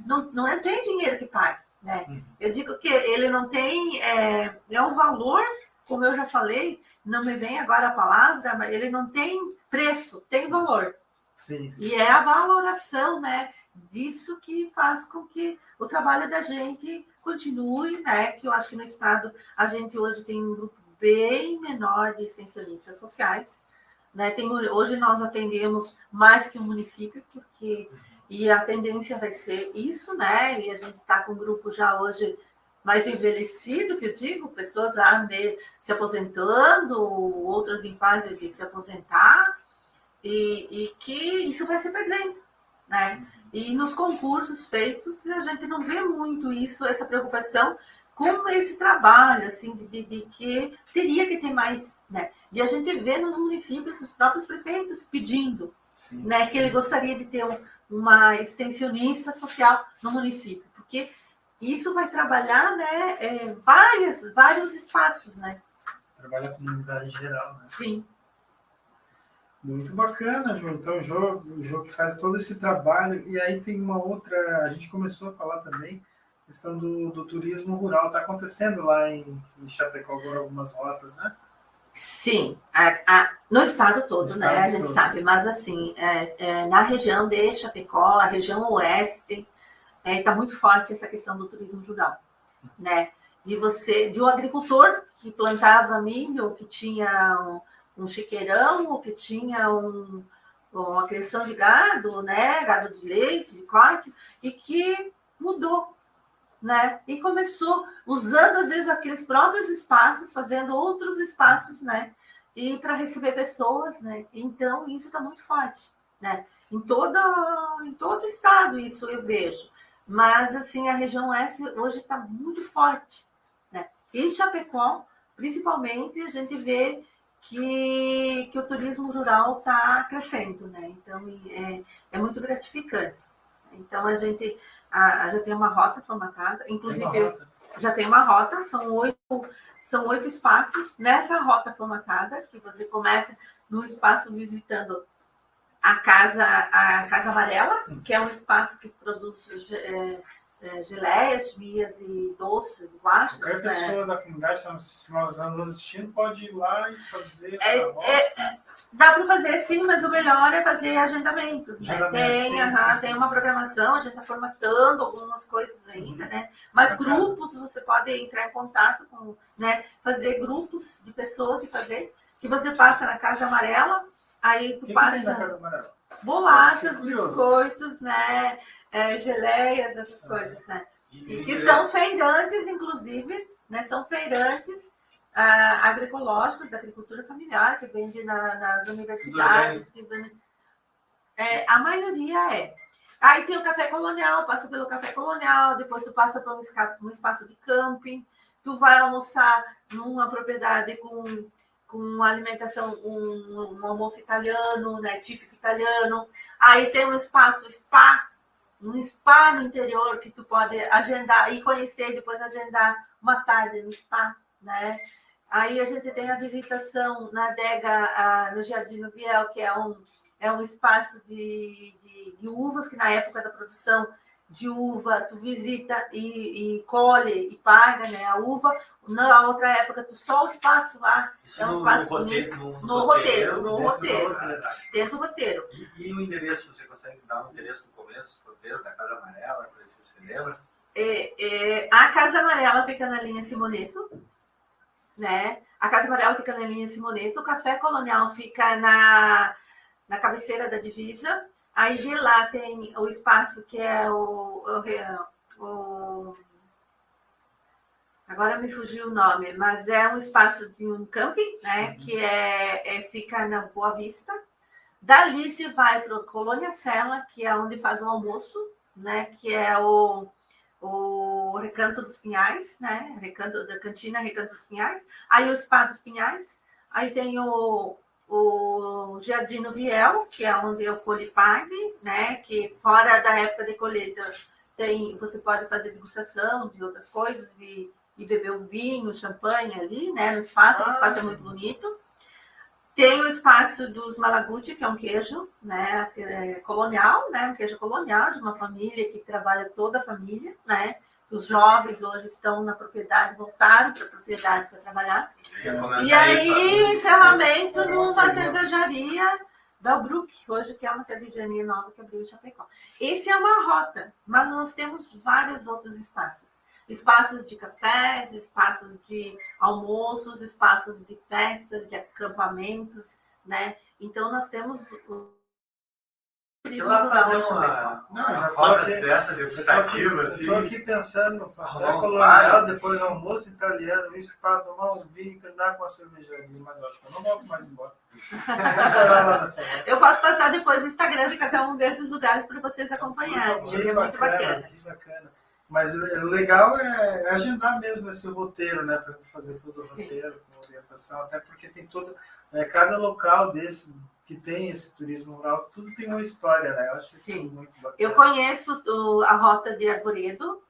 Não é tem dinheiro que pague, né? Eu digo que ele não tem... É um valor, como eu já falei, não me vem agora a palavra, mas ele não tem preço, tem valor. Sim. E é a valoração, né, disso que faz com que o trabalho da gente continue, né? Que eu acho que no Estado a gente hoje tem um grupo bem menor de extensionistas sociais, né? Hoje nós atendemos mais que um município, e a tendência vai ser isso, né? E a gente está com um grupo já hoje mais envelhecido, que eu digo, pessoas já se aposentando, outras em fase de se aposentar, e que isso vai se perdendo, né? E nos concursos feitos, a gente não vê muito isso, essa preocupação com esse trabalho, assim, de que teria que ter mais, né? E a gente vê nos municípios, os próprios prefeitos pedindo, né, que ele gostaria de ter uma extensionista social no município, porque isso vai trabalhar, né, vários espaços, né? Trabalha a comunidade em geral, né? Sim. Muito bacana, Ju. Então, o Jô que faz todo esse trabalho. E aí tem uma outra... A gente começou a falar também, questão do turismo rural. Está acontecendo lá em Chapecó agora algumas rotas, né? Sim, no estado todo, né? A gente sabe. Mas, assim, na região de Chapecó, a região oeste, está muito forte essa questão do turismo rural, né? De um agricultor que plantava milho, que tinha um chiqueirão, ou que tinha uma criação de gado, né? Gado de leite, de corte, e que mudou, né? E começou usando, às vezes, aqueles próprios espaços, fazendo outros espaços, né? E para receber pessoas, né? Então, isso está muito forte, né? Em todo o estado, isso eu vejo. Mas, assim, a região oeste hoje está muito forte, né? E Chapecó, principalmente, a gente vê que o turismo rural está crescendo, né? Então, é muito gratificante. Então, a gente já tem uma rota formatada, inclusive já tem uma rota, são 8 espaços nessa rota formatada, que você começa no espaço visitando a Casa Amarela, que é um espaço que produz geleias, chimias e doces, bolachas. Qualquer pessoa da comunidade, se nós estamos assistindo, pode ir lá e fazer essa rota. Dá para fazer sim, mas o melhor é fazer agendamentos, né? Tem uma programação, a gente está formatando algumas coisas ainda, né? Mas grupos, você pode entrar em contato com, né? Fazer grupos de pessoas que você passa na Casa Amarela, aí tu passa... Que tem na Casa Amarela? Bolachas, biscoitos, né? Geleias, essas coisas, né? E que são feirantes, inclusive, né? São feirantes agroecológicos da agricultura familiar, que vende nas universidades. A maioria é. Aí tem o Café Colonial, passa pelo Café Colonial, depois tu passa para um espaço de camping, tu vai almoçar numa propriedade com alimentação, um almoço italiano, né, típico italiano. Aí tem um espaço spa no interior, que tu pode agendar e conhecer, e depois agendar uma tarde no spa, né? Aí a gente tem a visitação na adega, no Jardim Noviel, que é um espaço de uvas, que na época da produção de uva, tu visita e colhe e paga, né, a uva. Na outra época, só o espaço lá isso é um espaço bonito. No roteiro. Dentro do roteiro. E o endereço, você consegue dar um endereço no começo, do roteiro da Casa Amarela, para ver se você lembra? A Casa Amarela fica na linha Simoneto, né? A Casa Amarela fica na linha Simoneto, o Café Colonial fica na cabeceira da divisa. Aí de lá tem o espaço que é agora me fugiu o nome, mas é um espaço de um camping, né? Que fica na Boa Vista. Dali se vai para o Colônia Sela, que é onde faz o almoço, né? Que é o Recanto dos Pinhais, né? Recanto da Cantina, Recanto dos Pinhais. Aí o Spa dos Pinhais. Aí tem o o Jardim no Viel, que é onde eu colhipague, né? Que fora da época de colheita você pode fazer degustação de outras coisas e beber o vinho, champanhe ali, né? No espaço, o espaço é muito bonito. Tem o espaço dos Malaguti, que é um queijo, né? Colonial, né? Um queijo colonial de uma família que trabalha toda a família, né? Os jovens hoje estão na propriedade, voltaram para a propriedade para trabalhar. E aí, encerramento numa cervejaria Belbruck, hoje que é uma cervejaria nova que abriu em Chapecó. Esse é uma rota, mas nós temos vários outros espaços. Espaços de cafés, espaços de almoços, espaços de festas, de acampamentos, né? Então, nós temos... Sei lá, fazer uma roda dessa degustativa, assim. Estou aqui pensando, café colonial, depois almoço italiano, isso para tomar um vinho, terminar com a cervejaria, mas eu acho que eu não volto mais embora. Eu posso passar depois o Instagram de cada um desses lugares para vocês acompanharem. É muito bacana. Que bacana. Mas o legal é agendar mesmo esse roteiro, né? Para fazer todo o roteiro, com orientação, até porque tem todo... cada local desse... que tem esse turismo rural, tudo tem uma história, né? Eu acho isso muito bacana. Eu conheço a rota de Arvoredo,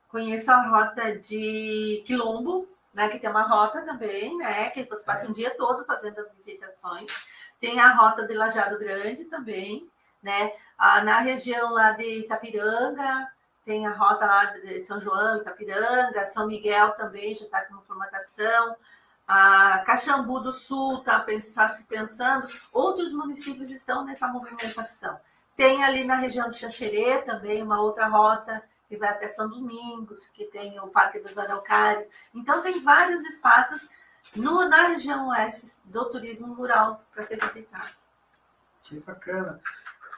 conheço a rota de Quilombo, né? Que tem uma rota também, né? Que você passa um dia todo fazendo as visitações. Tem a rota de Lajeado Grande também, né? Na região lá de Itapiranga, tem a rota lá de São João, Itapiranga, São Miguel também já está com formatação. A Caxambu do Sul está se pensando, outros municípios estão nessa movimentação. Tem ali na região de Xanxerê também uma outra rota que vai até São Domingos, que tem o Parque dos Araucários. Então, tem vários espaços na região oeste do turismo rural para ser visitado. Que bacana.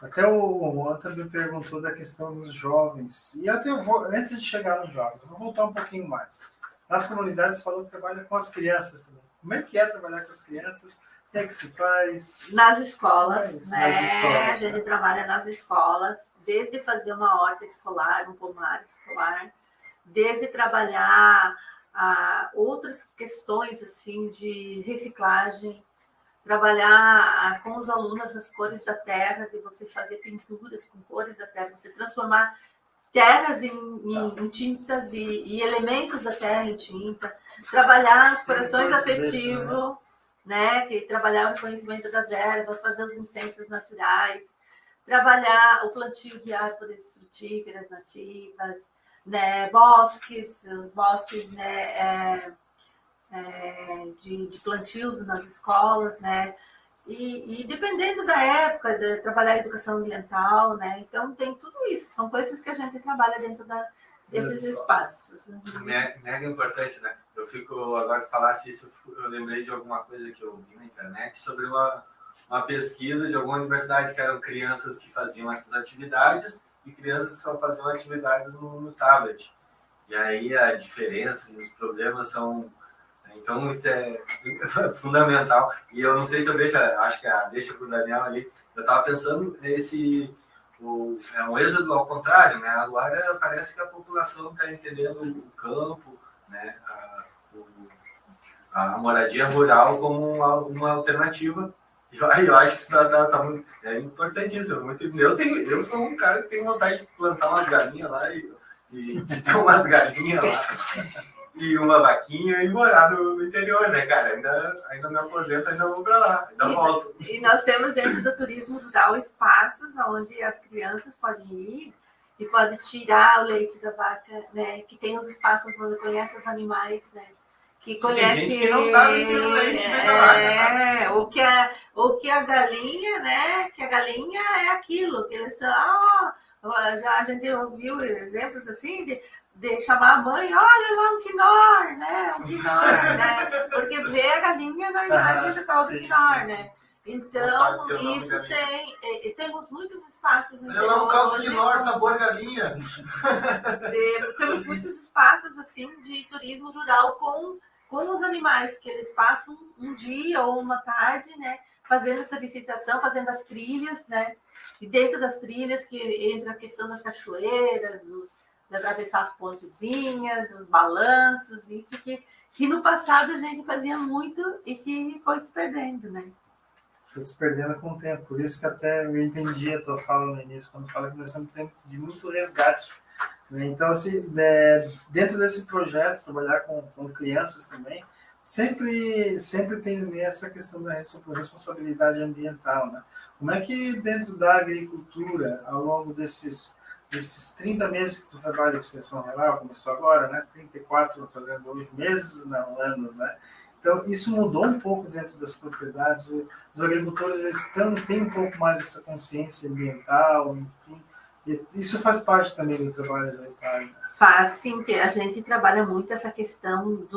Até o Anta me perguntou da questão dos jovens. E até antes de chegar nos jovens, eu vou voltar um pouquinho mais. Nas comunidades, falou que trabalha com as crianças também. Como é que é trabalhar com as crianças? O que é que se faz? Nas escolas, né? Nas escolas, a gente trabalha nas escolas, desde fazer uma horta escolar, um pomar escolar, desde trabalhar outras questões assim de reciclagem, trabalhar com os alunos as cores da terra, de você fazer pinturas com cores da terra, você transformar terras em tintas e elementos da terra em tinta, trabalhar os corações afetivos, né? Que trabalhar o reconhecimento das ervas, fazer os incêndios naturais, trabalhar o plantio de árvores frutíferas nativas, né? Os bosques, né? De plantios nas escolas, né? E dependendo da época, de trabalhar a educação ambiental, né? Então, tem tudo isso. São coisas que a gente trabalha dentro desses espaços. Mega importante, né? Eu fico, agora que falasse isso, eu lembrei de alguma coisa que eu vi na internet sobre uma pesquisa de alguma universidade que eram crianças que faziam essas atividades e crianças que só faziam atividades no tablet. E aí a diferença e os problemas são... Então, isso é fundamental. E eu não sei se eu acho que deixa para o Daniel ali. Eu estava pensando, é um êxodo ao contrário, né? Agora parece que a população está entendendo o campo, né? A moradia rural como uma alternativa. E eu acho que isso tá muito, é importantíssimo. Eu sou um cara que tem vontade de plantar umas galinhas lá e de ter umas galinhas lá. E uma vaquinha e morar no interior, né, cara? Ainda me aposento, ainda vou para lá, ainda volto. E nós temos dentro do turismo rural espaços onde as crianças podem ir e podem tirar o leite da vaca, né? Que tem os espaços onde conhece os animais, né? Que conhece... Tem gente que não sabe que o leite vem da vaca. Ou que a galinha, né? Que a galinha é aquilo, que eles a gente ouviu exemplos assim de chamar a mãe, olha lá um quinor, né? Um quinor, né? Porque vê a galinha na imagem do tal do quinor, né? Então, isso temos muitos espaços. Olha lá um caldo de quinor, sabor galinha. Temos muitos espaços, assim, de turismo rural com os animais, que eles passam um dia ou uma tarde, né? Fazendo essa visitação, fazendo as trilhas, né? E dentro das trilhas que entra a questão das cachoeiras, de atravessar as pontezinhas, os balanços, isso que no passado a gente fazia muito e que foi se perdendo, né? foi se perdendo com o tempo. Por isso que até eu entendi a tua fala no início, quando fala que nós estamos tendo de muito resgate. Né? Então, assim, dentro desse projeto, trabalhar com crianças também, sempre tem em essa questão da responsabilidade ambiental. Né? Como é que dentro da agricultura, ao longo desses 30 meses que tu trabalha com extensão rural, começou agora, né? 34, fazendo 8 meses, não, anos, né? Então, isso mudou um pouco dentro das propriedades. Os agricultores têm um pouco mais essa consciência ambiental, enfim. E isso faz parte também do trabalho da Itália. Faz, sim, que a gente trabalha muito essa questão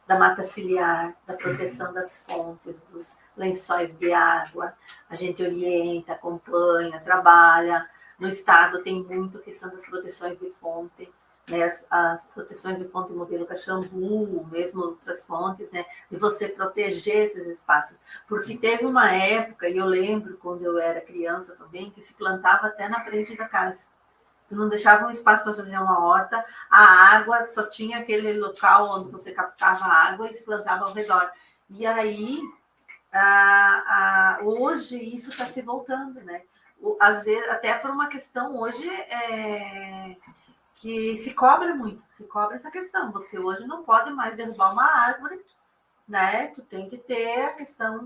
da mata ciliar, da proteção das fontes, dos lençóis de água. A gente orienta, acompanha, trabalha. No estado tem muito a questão das proteções de fonte, né? As proteções de fonte modelo Caxambu, mesmo outras fontes, né? E você proteger esses espaços. Porque teve uma época, e eu lembro quando eu era criança também, que se plantava até na frente da casa. Tu não deixava um espaço para fazer uma horta, a água só tinha aquele local onde você captava a água e se plantava ao redor. E aí, hoje, isso está se voltando, né? Às vezes, até por uma questão hoje que se cobra muito, se cobra essa questão. Você hoje não pode mais derrubar uma árvore, né? Tu tem que ter a questão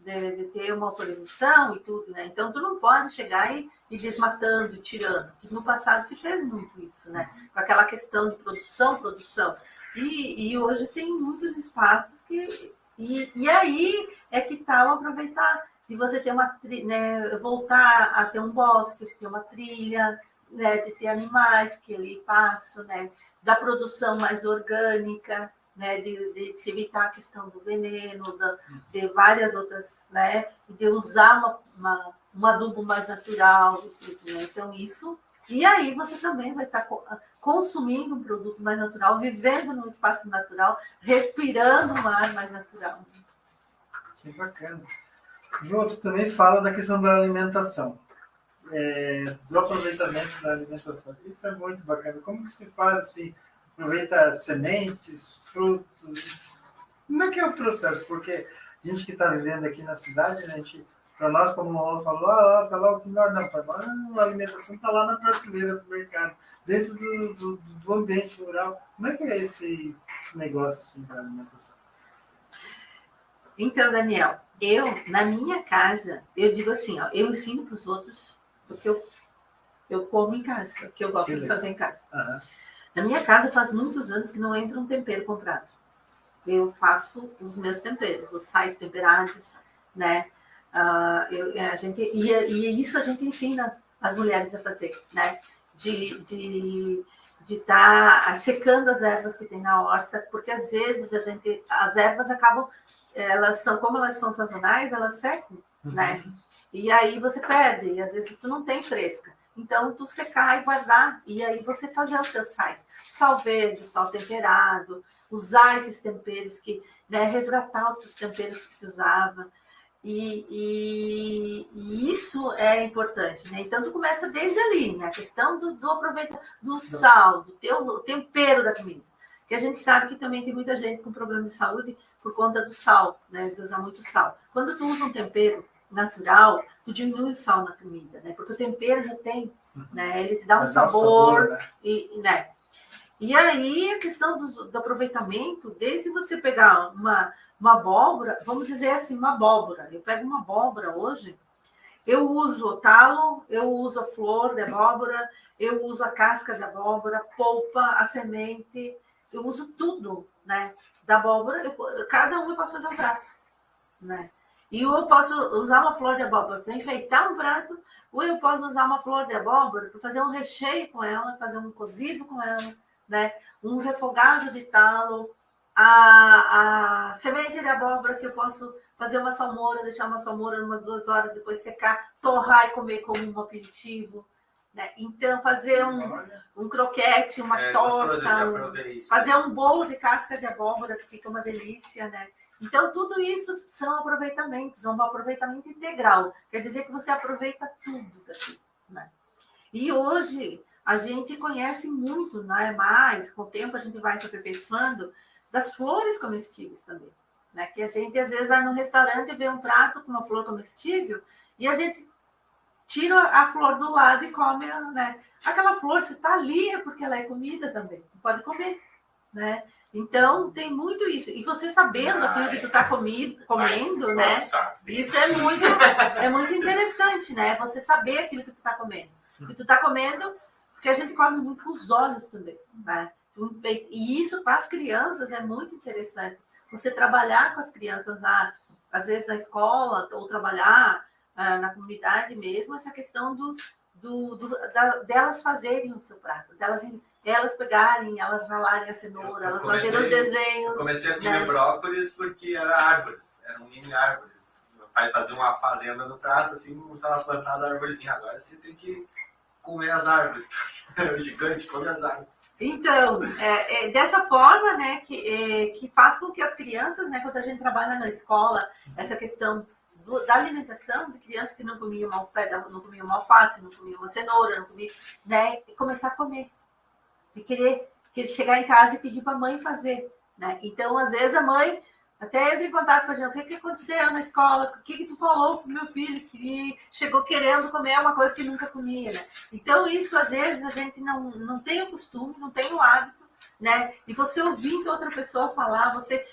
de ter uma autorização e tudo, né? Então, tu não pode chegar e desmatando, tirando. No passado se fez muito isso, né? Com aquela questão de produção. E hoje tem muitos espaços que... E aí é que está o aproveitar de você ter né, voltar a ter um bosque, de ter uma trilha, né, de ter animais que ali passam, né, da produção mais orgânica, né, de se evitar a questão do veneno, de várias outras, né, de usar um adubo mais natural, né? Então isso, e aí você também vai estar consumindo um produto mais natural, vivendo num espaço natural, respirando um ar mais natural. Que bacana. João, tu também fala da questão da alimentação, do aproveitamento da alimentação. Isso é muito bacana. Como que se faz assim? Aproveita sementes, frutos. Como é que é o processo? Porque a gente que está vivendo aqui na cidade, a gente, para nós, como o Mauro falou, tá lá o que nós não, a alimentação está lá na prateleira do mercado, dentro do ambiente rural. Como é que é esse negócio assim da alimentação? Então, Daniel, na minha casa, eu digo assim, ó, eu ensino para os outros o que eu como em casa, o que eu gosto de fazer em casa. Uhum. Na minha casa faz muitos anos que não entra um tempero comprado. Eu faço os meus temperos, os sais temperados, né? E isso a gente ensina as mulheres a fazer, né? De estar secando as ervas que tem na horta, porque às vezes as ervas acabam, como elas são sazonais, elas secam, né? E aí você perde, e às vezes tu não tem fresca. Então, tu secar e guardar, e aí você fazer os teus sais. Sal verde, sal temperado, usar esses temperos, né, resgatar os temperos que se usava. E isso é importante, né? Então, tu começa desde ali, né? A questão do aproveitar do sal, do teu tempero da comida. Porque a gente sabe que também tem muita gente com problema de saúde por conta do sal, né? De usar muito sal. Quando tu usa um tempero natural, tu diminui o sal na comida, né? Porque o tempero já tem, né? Ele te dá um sabor, né? Né? E aí a questão do aproveitamento, desde você pegar uma abóbora, vamos dizer assim, uma abóbora. Eu pego uma abóbora hoje, eu uso o talo, eu uso a flor de abóbora, eu uso a casca de abóbora, a polpa, a semente, eu uso tudo, né? Da abóbora, cada um eu posso fazer um prato, né? E eu posso usar uma flor de abóbora para enfeitar um prato, ou eu posso usar uma flor de abóbora para fazer um recheio com ela, fazer um cozido com ela, né? Um refogado de talo, a semente de abóbora que eu posso fazer uma salmoura, deixar uma salmoura umas 2 horas, depois secar, torrar e comer como um aperitivo, né? Então, fazer um croquete, uma torta, fazer um bolo de casca de abóbora, que fica uma delícia, né? Então, tudo isso são aproveitamentos, um aproveitamento integral. Quer dizer que você aproveita tudo daqui, né? E hoje, a gente conhece muito, né? Mais, com o tempo a gente vai se aperfeiçoando, das flores comestíveis também, né? Que a gente, às vezes, vai no restaurante e vê um prato com uma flor comestível e a gente tira a flor do lado e come, né? Aquela flor, se está ali, é porque ela é comida também. Pode comer, né? Então, tem muito isso. E você sabendo aquilo que tu está comendo, né? Isso é muito interessante, né? Você saber aquilo que tu está comendo. Que tu está comendo, porque a gente come muito com os olhos também, né? E isso para as crianças é muito interessante. Você trabalhar com as crianças, às vezes na escola, ou trabalhar na comunidade mesmo, essa questão delas fazerem o seu prato, elas pegarem, elas ralarem a cenoura, elas fazerem os desenhos. Eu comecei a comer brócolis porque eram mini árvores. Meu pai fazia uma fazenda no prato, assim, começava a plantar as árvorezinhas. Agora você tem que comer as árvores. O gigante come as árvores. Então, dessa forma, né, que faz com que as crianças, né, quando a gente trabalha na escola, essa questão da alimentação de crianças que não comiam não comiam uma alface, não comiam uma cenoura, não comiam, né, e começar a comer. E querer chegar em casa e pedir para a mãe fazer, né? Então, às vezes, a mãe até entra em contato com a gente. O que aconteceu na escola? O que tu falou para o meu filho que chegou querendo comer uma coisa que nunca comia, né? Então, isso, às vezes, a gente não tem o costume, não tem o hábito, né? E você ouvindo outra pessoa falar, você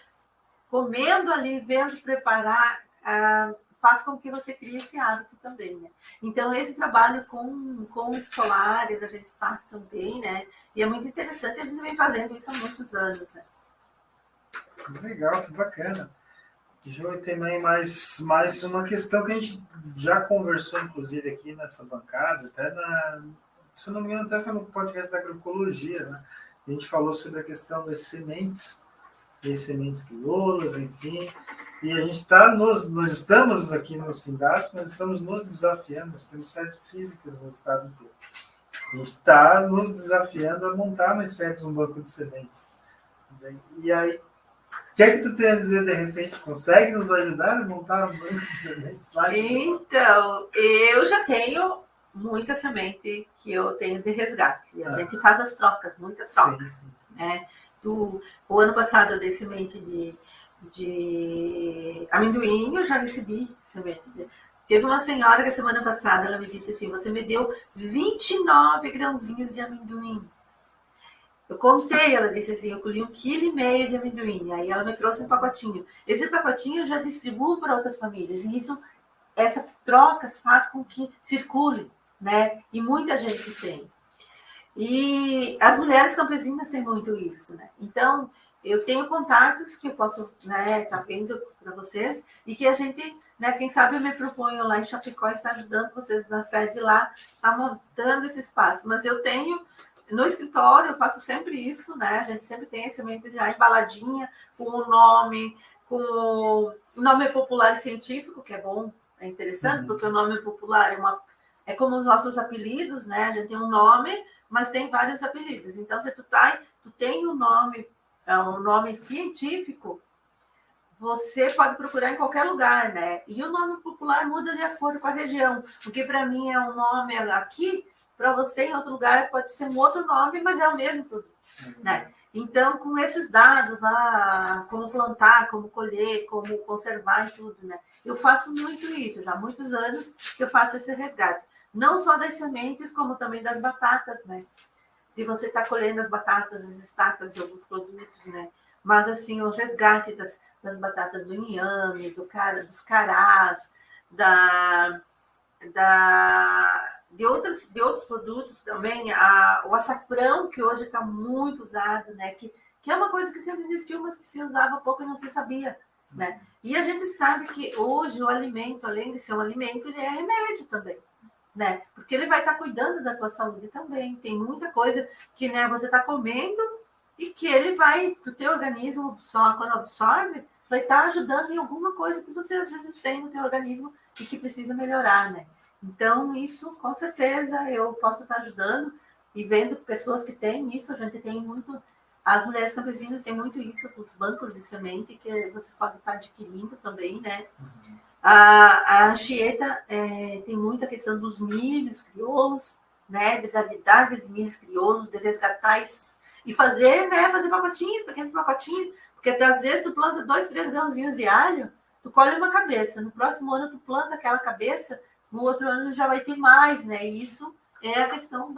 comendo ali, vendo preparar, faz com que você crie esse hábito também, né? Então, esse trabalho com escolares a gente faz também, né? E é muito interessante, a gente vem fazendo isso há muitos anos, né? Legal, que bacana. Ju, tem mais uma questão que a gente já conversou, inclusive, aqui nessa bancada, até se eu não me engano, até foi no podcast da agroecologia, né? A gente falou sobre a questão das sementes crioulas, enfim. E a gente nós estamos aqui no Sindasp, nós estamos nos desafiando, nós temos sedes físicas no estado inteiro. A gente está nos desafiando a montar nas sedes um banco de sementes. E aí, o que é que tu tem a dizer, de repente? Consegue nos ajudar a montar um banco de sementes lá? Então, eu já tenho muita semente que eu tenho de resgate. E a gente faz as trocas, muitas trocas. Sim. O ano passado eu dei semente de amendoim, eu já recebi semente. Teve uma senhora que a semana passada ela me disse assim: você me deu 29 grãozinhos de amendoim. Eu contei, ela disse assim, eu colhi 1,5 kg de amendoim. Aí ela me trouxe um pacotinho. Esse pacotinho eu já distribuo para outras famílias. E essas trocas faz com que circule, né? E muita gente tem. E as mulheres campesinas têm muito isso, né? Então, eu tenho contatos que eu posso, né, tá vendo para vocês, e que a gente, né, quem sabe eu me proponho lá em Chapecó e está ajudando vocês na sede lá, está montando esse espaço. Mas eu tenho, no escritório, eu faço sempre isso, né? A gente sempre tem a semente já embaladinha, com o nome popular e científico, que é bom, é interessante, porque o nome popular é como os nossos apelidos, né? A gente tem um nome, mas tem vários apelidos. Então, se tu tem um nome científico, você pode procurar em qualquer lugar, né? E o nome popular muda de acordo com a região. Porque para mim é um nome aqui, para você em outro lugar pode ser um outro nome, mas é o mesmo produto, né? Então, com esses dados lá, como plantar, como colher, como conservar e tudo, né? Eu faço muito isso, já há muitos anos que eu faço esse resgate. Não só das sementes, como também das batatas, né? De você estar colhendo as batatas, as estacas de alguns produtos, né? Mas, assim, o resgate das batatas do inhame, dos carás, de outros produtos também, o açafrão, que hoje está muito usado, né? Que é uma coisa que sempre existiu, mas que se usava pouco e não se sabia, né? E a gente sabe que hoje o alimento, além de ser um alimento, ele é remédio também, né? Porque ele vai estar cuidando da tua saúde também. Tem muita coisa que, né, você está comendo e que ele vai, o teu organismo, quando absorve, vai estar ajudando em alguma coisa que você às vezes tem no teu organismo e que precisa melhorar, né? Então, isso, com certeza, eu posso estar ajudando e vendo pessoas que têm isso. A gente tem muito, as mulheres campesinas têm muito isso, os bancos de semente que vocês podem estar adquirindo também, né? A Anchieta tem muita questão dos milhos crioulos, né? De variedades de milhos crioulos, de resgatar isso, e fazer, né? Fazer pacotinhos, pequenos pacotinhos, Porque às vezes tu planta 2, 3 grãozinhos de alho, tu colhe uma cabeça. No próximo ano tu planta aquela cabeça, no outro ano já vai ter mais, né? E isso é a questão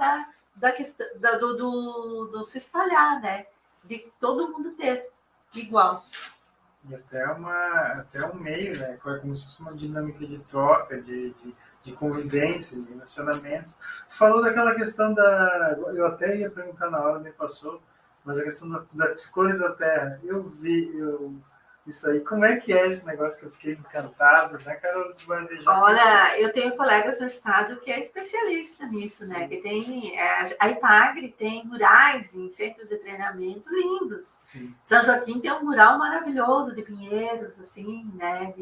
do se espalhar, né? De todo mundo ter igual. E até um meio, né? Como se fosse uma dinâmica de troca, de convivência, de relacionamentos. Falou daquela questão eu até ia perguntar na hora, me passou, mas a questão das cores da Terra. Isso aí, como é que é esse negócio que eu fiquei encantado, né, Carol? Olha, eu tenho colegas no estado que é especialista nisso, né? Que tem a IPAGRE tem murais em centros de treinamento lindos. Sim. São Joaquim tem um mural maravilhoso de pinheiros, assim, né?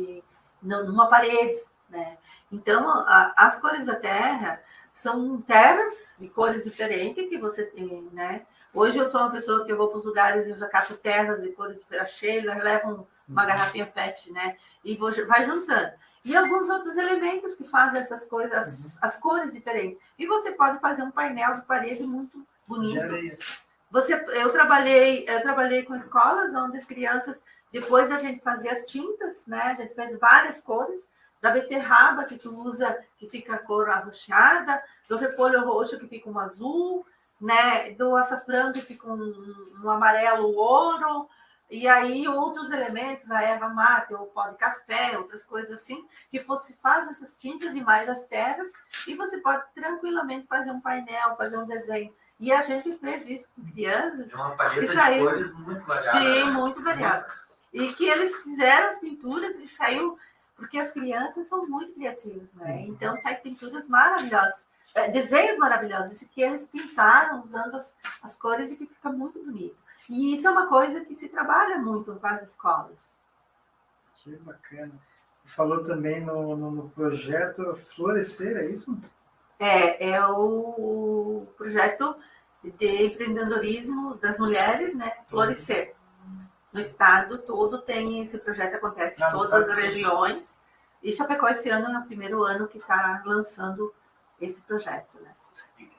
Numa parede, né? Então, as cores da terra são terras de cores diferentes que você tem, né? Hoje eu sou uma pessoa que eu vou para os lugares e eu já cato terras de cores diferentes, cheias, levo uma garrafinha PET, né? E vai juntando. E alguns outros elementos que fazem essas coisas, as cores diferentes. E você pode fazer um painel de parede muito bonito. Eu trabalhei com escolas onde as crianças, depois a gente fazia as tintas, né? A gente fez várias cores, da beterraba que tu usa, que fica a cor arroxeada, do repolho roxo que fica um azul, né? Do açafrão que fica um amarelo ouro, e aí outros elementos, a erva mate, ou pó de café, outras coisas assim, que você faz essas tintas e mais as terras, e você pode tranquilamente fazer um painel, fazer um desenho. E a gente fez isso com crianças. É uma paleta de cores muito variada. Sim, muito variada. E que eles fizeram as pinturas e saiu, porque as crianças são muito criativas, né? Então saem pinturas maravilhosas, desenhos maravilhosos, que eles pintaram usando as cores e que fica muito bonito. E isso é uma coisa que se trabalha muito com as escolas. Que bacana. Falou também no projeto Florescer, é isso? É o projeto de empreendedorismo das mulheres, né? Florescer. No estado todo tem esse projeto, acontece em todas as regiões. E Chapecó esse ano é o primeiro ano que está lançando esse projeto, né?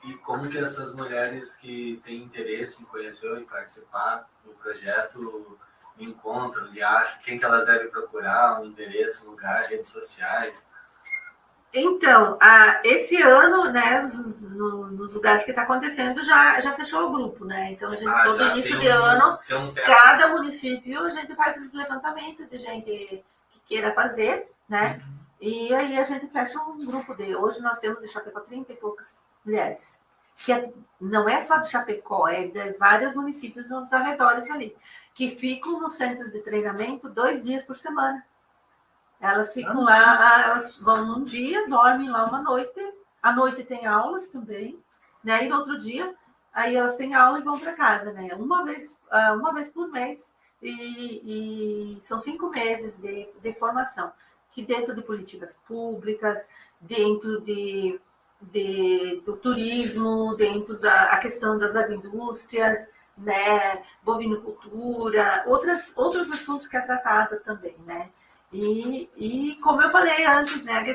E como que essas mulheres que têm interesse em conhecer e participar do projeto encontram, lhe acham, quem que elas devem procurar, um endereço, um lugar, redes sociais? Então, esse ano, né, nos lugares que está acontecendo, já fechou o grupo, né? Então, a gente, todo início de ano, cada município, a gente faz esses levantamentos de gente que queira fazer, né? E aí a gente fecha um grupo hoje nós temos em Chapecó 30 e poucas mulheres. Que não é só de Chapecó, é de vários municípios nos arredores ali, que ficam nos centros de treinamento 2 dias por semana. Elas ficam lá, elas vão num dia, dormem lá uma noite, à noite tem aulas também, né? E no outro dia, aí elas têm aula e vão para casa, né? Uma vez por mês, e são 5 meses de formação, que dentro de políticas públicas, dentro do turismo, dentro da questão das agroindústrias, né? Bovinocultura, outros assuntos que é tratado também, né? E como eu falei antes, né,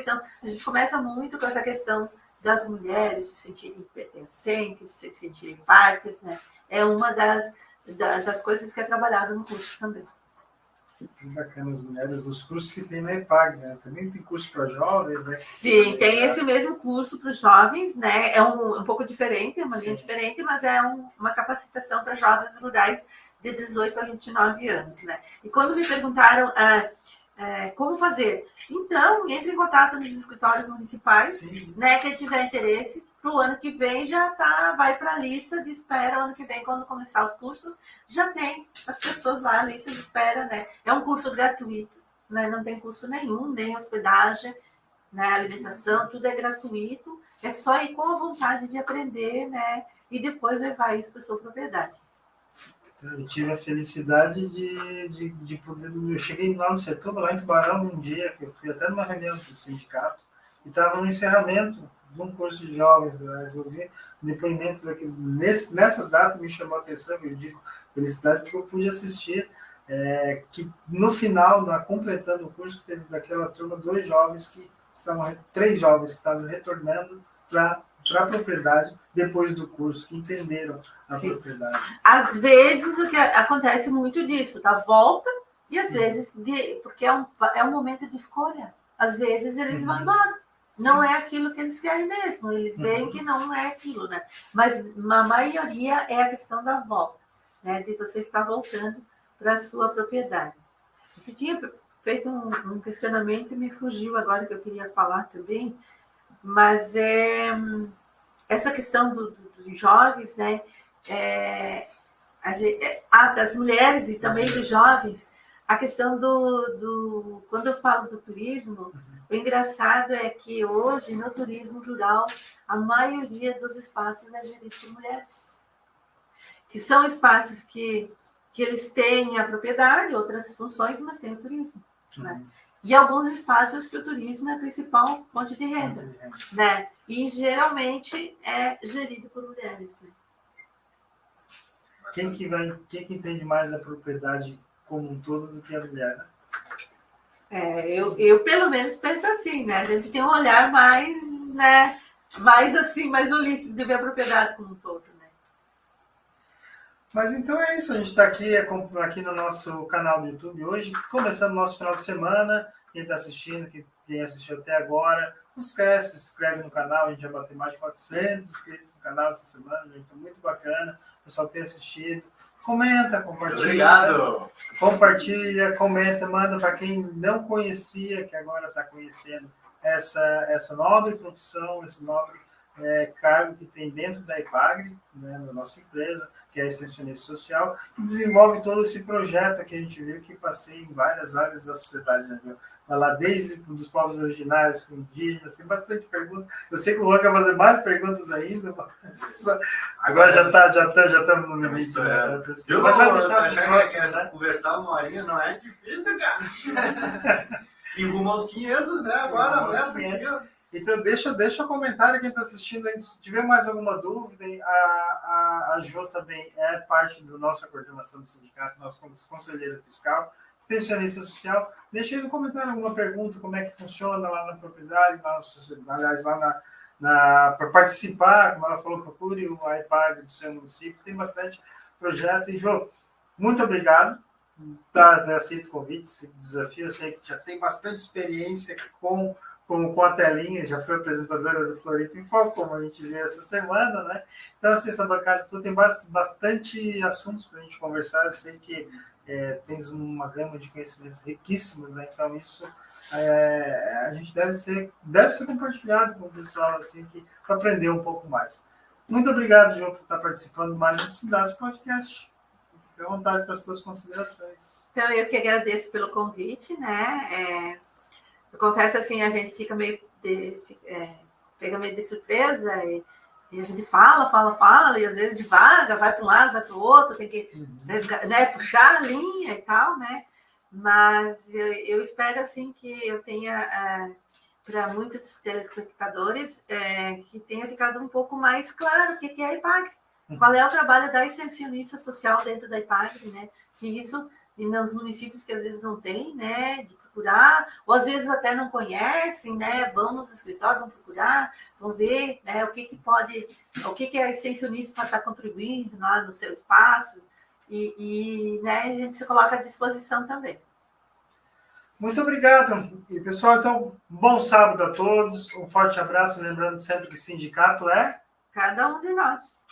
a gente começa muito com essa questão das mulheres se sentirem pertencentes, se sentirem partes, né? É uma das coisas que é trabalhada no curso também. Muito bacana, as mulheres dos cursos que tem na EPAG, né? Também tem curso para jovens, né? Sim, tem esse mesmo curso para os jovens, né? É um pouco diferente, é uma linha diferente, mas é uma capacitação para jovens rurais de 18 a 29 anos, né? E quando me perguntaram como fazer, então entre em contato nos escritórios municipais, né? Quem tiver interesse, para o ano que vem vai para a lista de espera. Ano que vem, quando começar os cursos, já tem as pessoas lá, a lista de espera, né? É um curso gratuito, né? Não tem custo nenhum, nem hospedagem, né? Alimentação, tudo é gratuito. É só ir com a vontade de aprender, né? E depois levar isso para a sua propriedade. Eu tive a felicidade de poder... Eu cheguei lá no setor, lá em Tubarão, um dia, que eu fui até numa reunião do sindicato, e estava no encerramento de um curso de jovens. Eu vi depoimentos aqui. Nessa data me chamou a atenção, eu digo felicidade, porque eu pude assistir, que no final, completando o curso, teve daquela turma 3 jovens que estavam retornando para para a propriedade depois do curso, que entenderam a Sim. propriedade. Às vezes, o que acontece muito disso, da volta, e às vezes, porque é um momento de escolha. Às vezes eles vão embora. Não é aquilo que eles querem mesmo. Eles veem que não é aquilo, né? Mas a maioria é a questão da volta, né? De você estar voltando para a sua propriedade. Você tinha feito um questionamento e me fugiu agora que eu queria falar também, mas essa questão dos jovens, né? Das mulheres e também dos jovens, a questão quando eu falo do turismo, o engraçado é que hoje, no turismo rural, a maioria dos espaços é gerido por mulheres. Que são espaços que eles têm a propriedade, outras funções, mas tem o turismo. Né? E alguns espaços que o turismo é a principal fonte de renda. Né? E geralmente é gerido por mulheres. Né? Quem que entende mais da propriedade como um todo do que a mulher, né? Eu pelo menos penso assim, né? A gente tem um olhar mais, né? Mais assim, mais holístico de ver a propriedade como um todo, né? Mas então é isso, a gente está aqui no nosso canal do YouTube hoje, começando o nosso final de semana. Quem está assistindo, quem assistiu até agora, não esquece, se inscreve no canal, a gente já bateu mais de 400 inscritos no canal essa semana, gente, tá muito bacana, o pessoal tem assistido. Comenta, compartilha. Obrigado! Compartilha, comenta, manda para quem não conhecia, que agora está conhecendo essa nobre profissão, esse nobre cargo que tem dentro da IPAGRE, né, da nossa empresa, que é a extensionista social, e desenvolve todo esse projeto que a gente viu que passeia em várias áreas da sociedade, né, vai lá desde os povos originários, com indígenas, tem bastante perguntas. Eu sei que o Juan vai fazer mais perguntas ainda, mas agora já estamos no limite. Né? Mas vai deixar pro próximo, né? Conversar uma horinha não é difícil, cara. E rumo aos 500, né? Agora, né? Então, deixa um comentário quem está assistindo aí. Se tiver mais alguma dúvida, a Jo também é parte da nossa coordenação do sindicato, nossa conselheira fiscal, extensionista social. Deixa aí no comentário alguma pergunta, como é que funciona lá na propriedade, aliás, lá para participar, como ela falou, procure o IPAG do seu município, tem bastante projeto. E, Jo, muito obrigado por ter aceito o convite, esse desafio. Eu sei que já tem bastante experiência com a telinha, já foi apresentadora do Floripa em Foco, como a gente viu essa semana, né? Então, assim, essa bancada toda tem bastante assuntos para a gente conversar. Eu sei que tens uma gama de conhecimentos riquíssimos, né? Então isso a gente deve ser compartilhado com o pessoal, assim, para aprender um pouco mais. Muito obrigado, João, por estar participando mais do Cidades Podcast. Fique à vontade para as suas considerações. Então, eu que agradeço pelo convite, né? Eu confesso, assim, a gente fica pega meio de surpresa e a gente fala, e às vezes devagar, vai para um lado, vai para o outro, tem que puxar a linha e tal, né? Mas eu espero, assim, que eu tenha, para muitos telespectadores, que tenha ficado um pouco mais claro o que é a IPAGRE. Qual é o trabalho da extensionista social dentro da IPAGRE, né? Que isso, e nos municípios que às vezes não tem, né? De procurar, ou às vezes até não conhecem, né? Vão nos escritórios, vão procurar, vão ver, né? O que a extensionista pode estar contribuindo lá no seu espaço, né, a gente se coloca à disposição também. Muito obrigado. E, pessoal, então, bom sábado a todos. Um forte abraço. Lembrando sempre que sindicato é cada um de nós.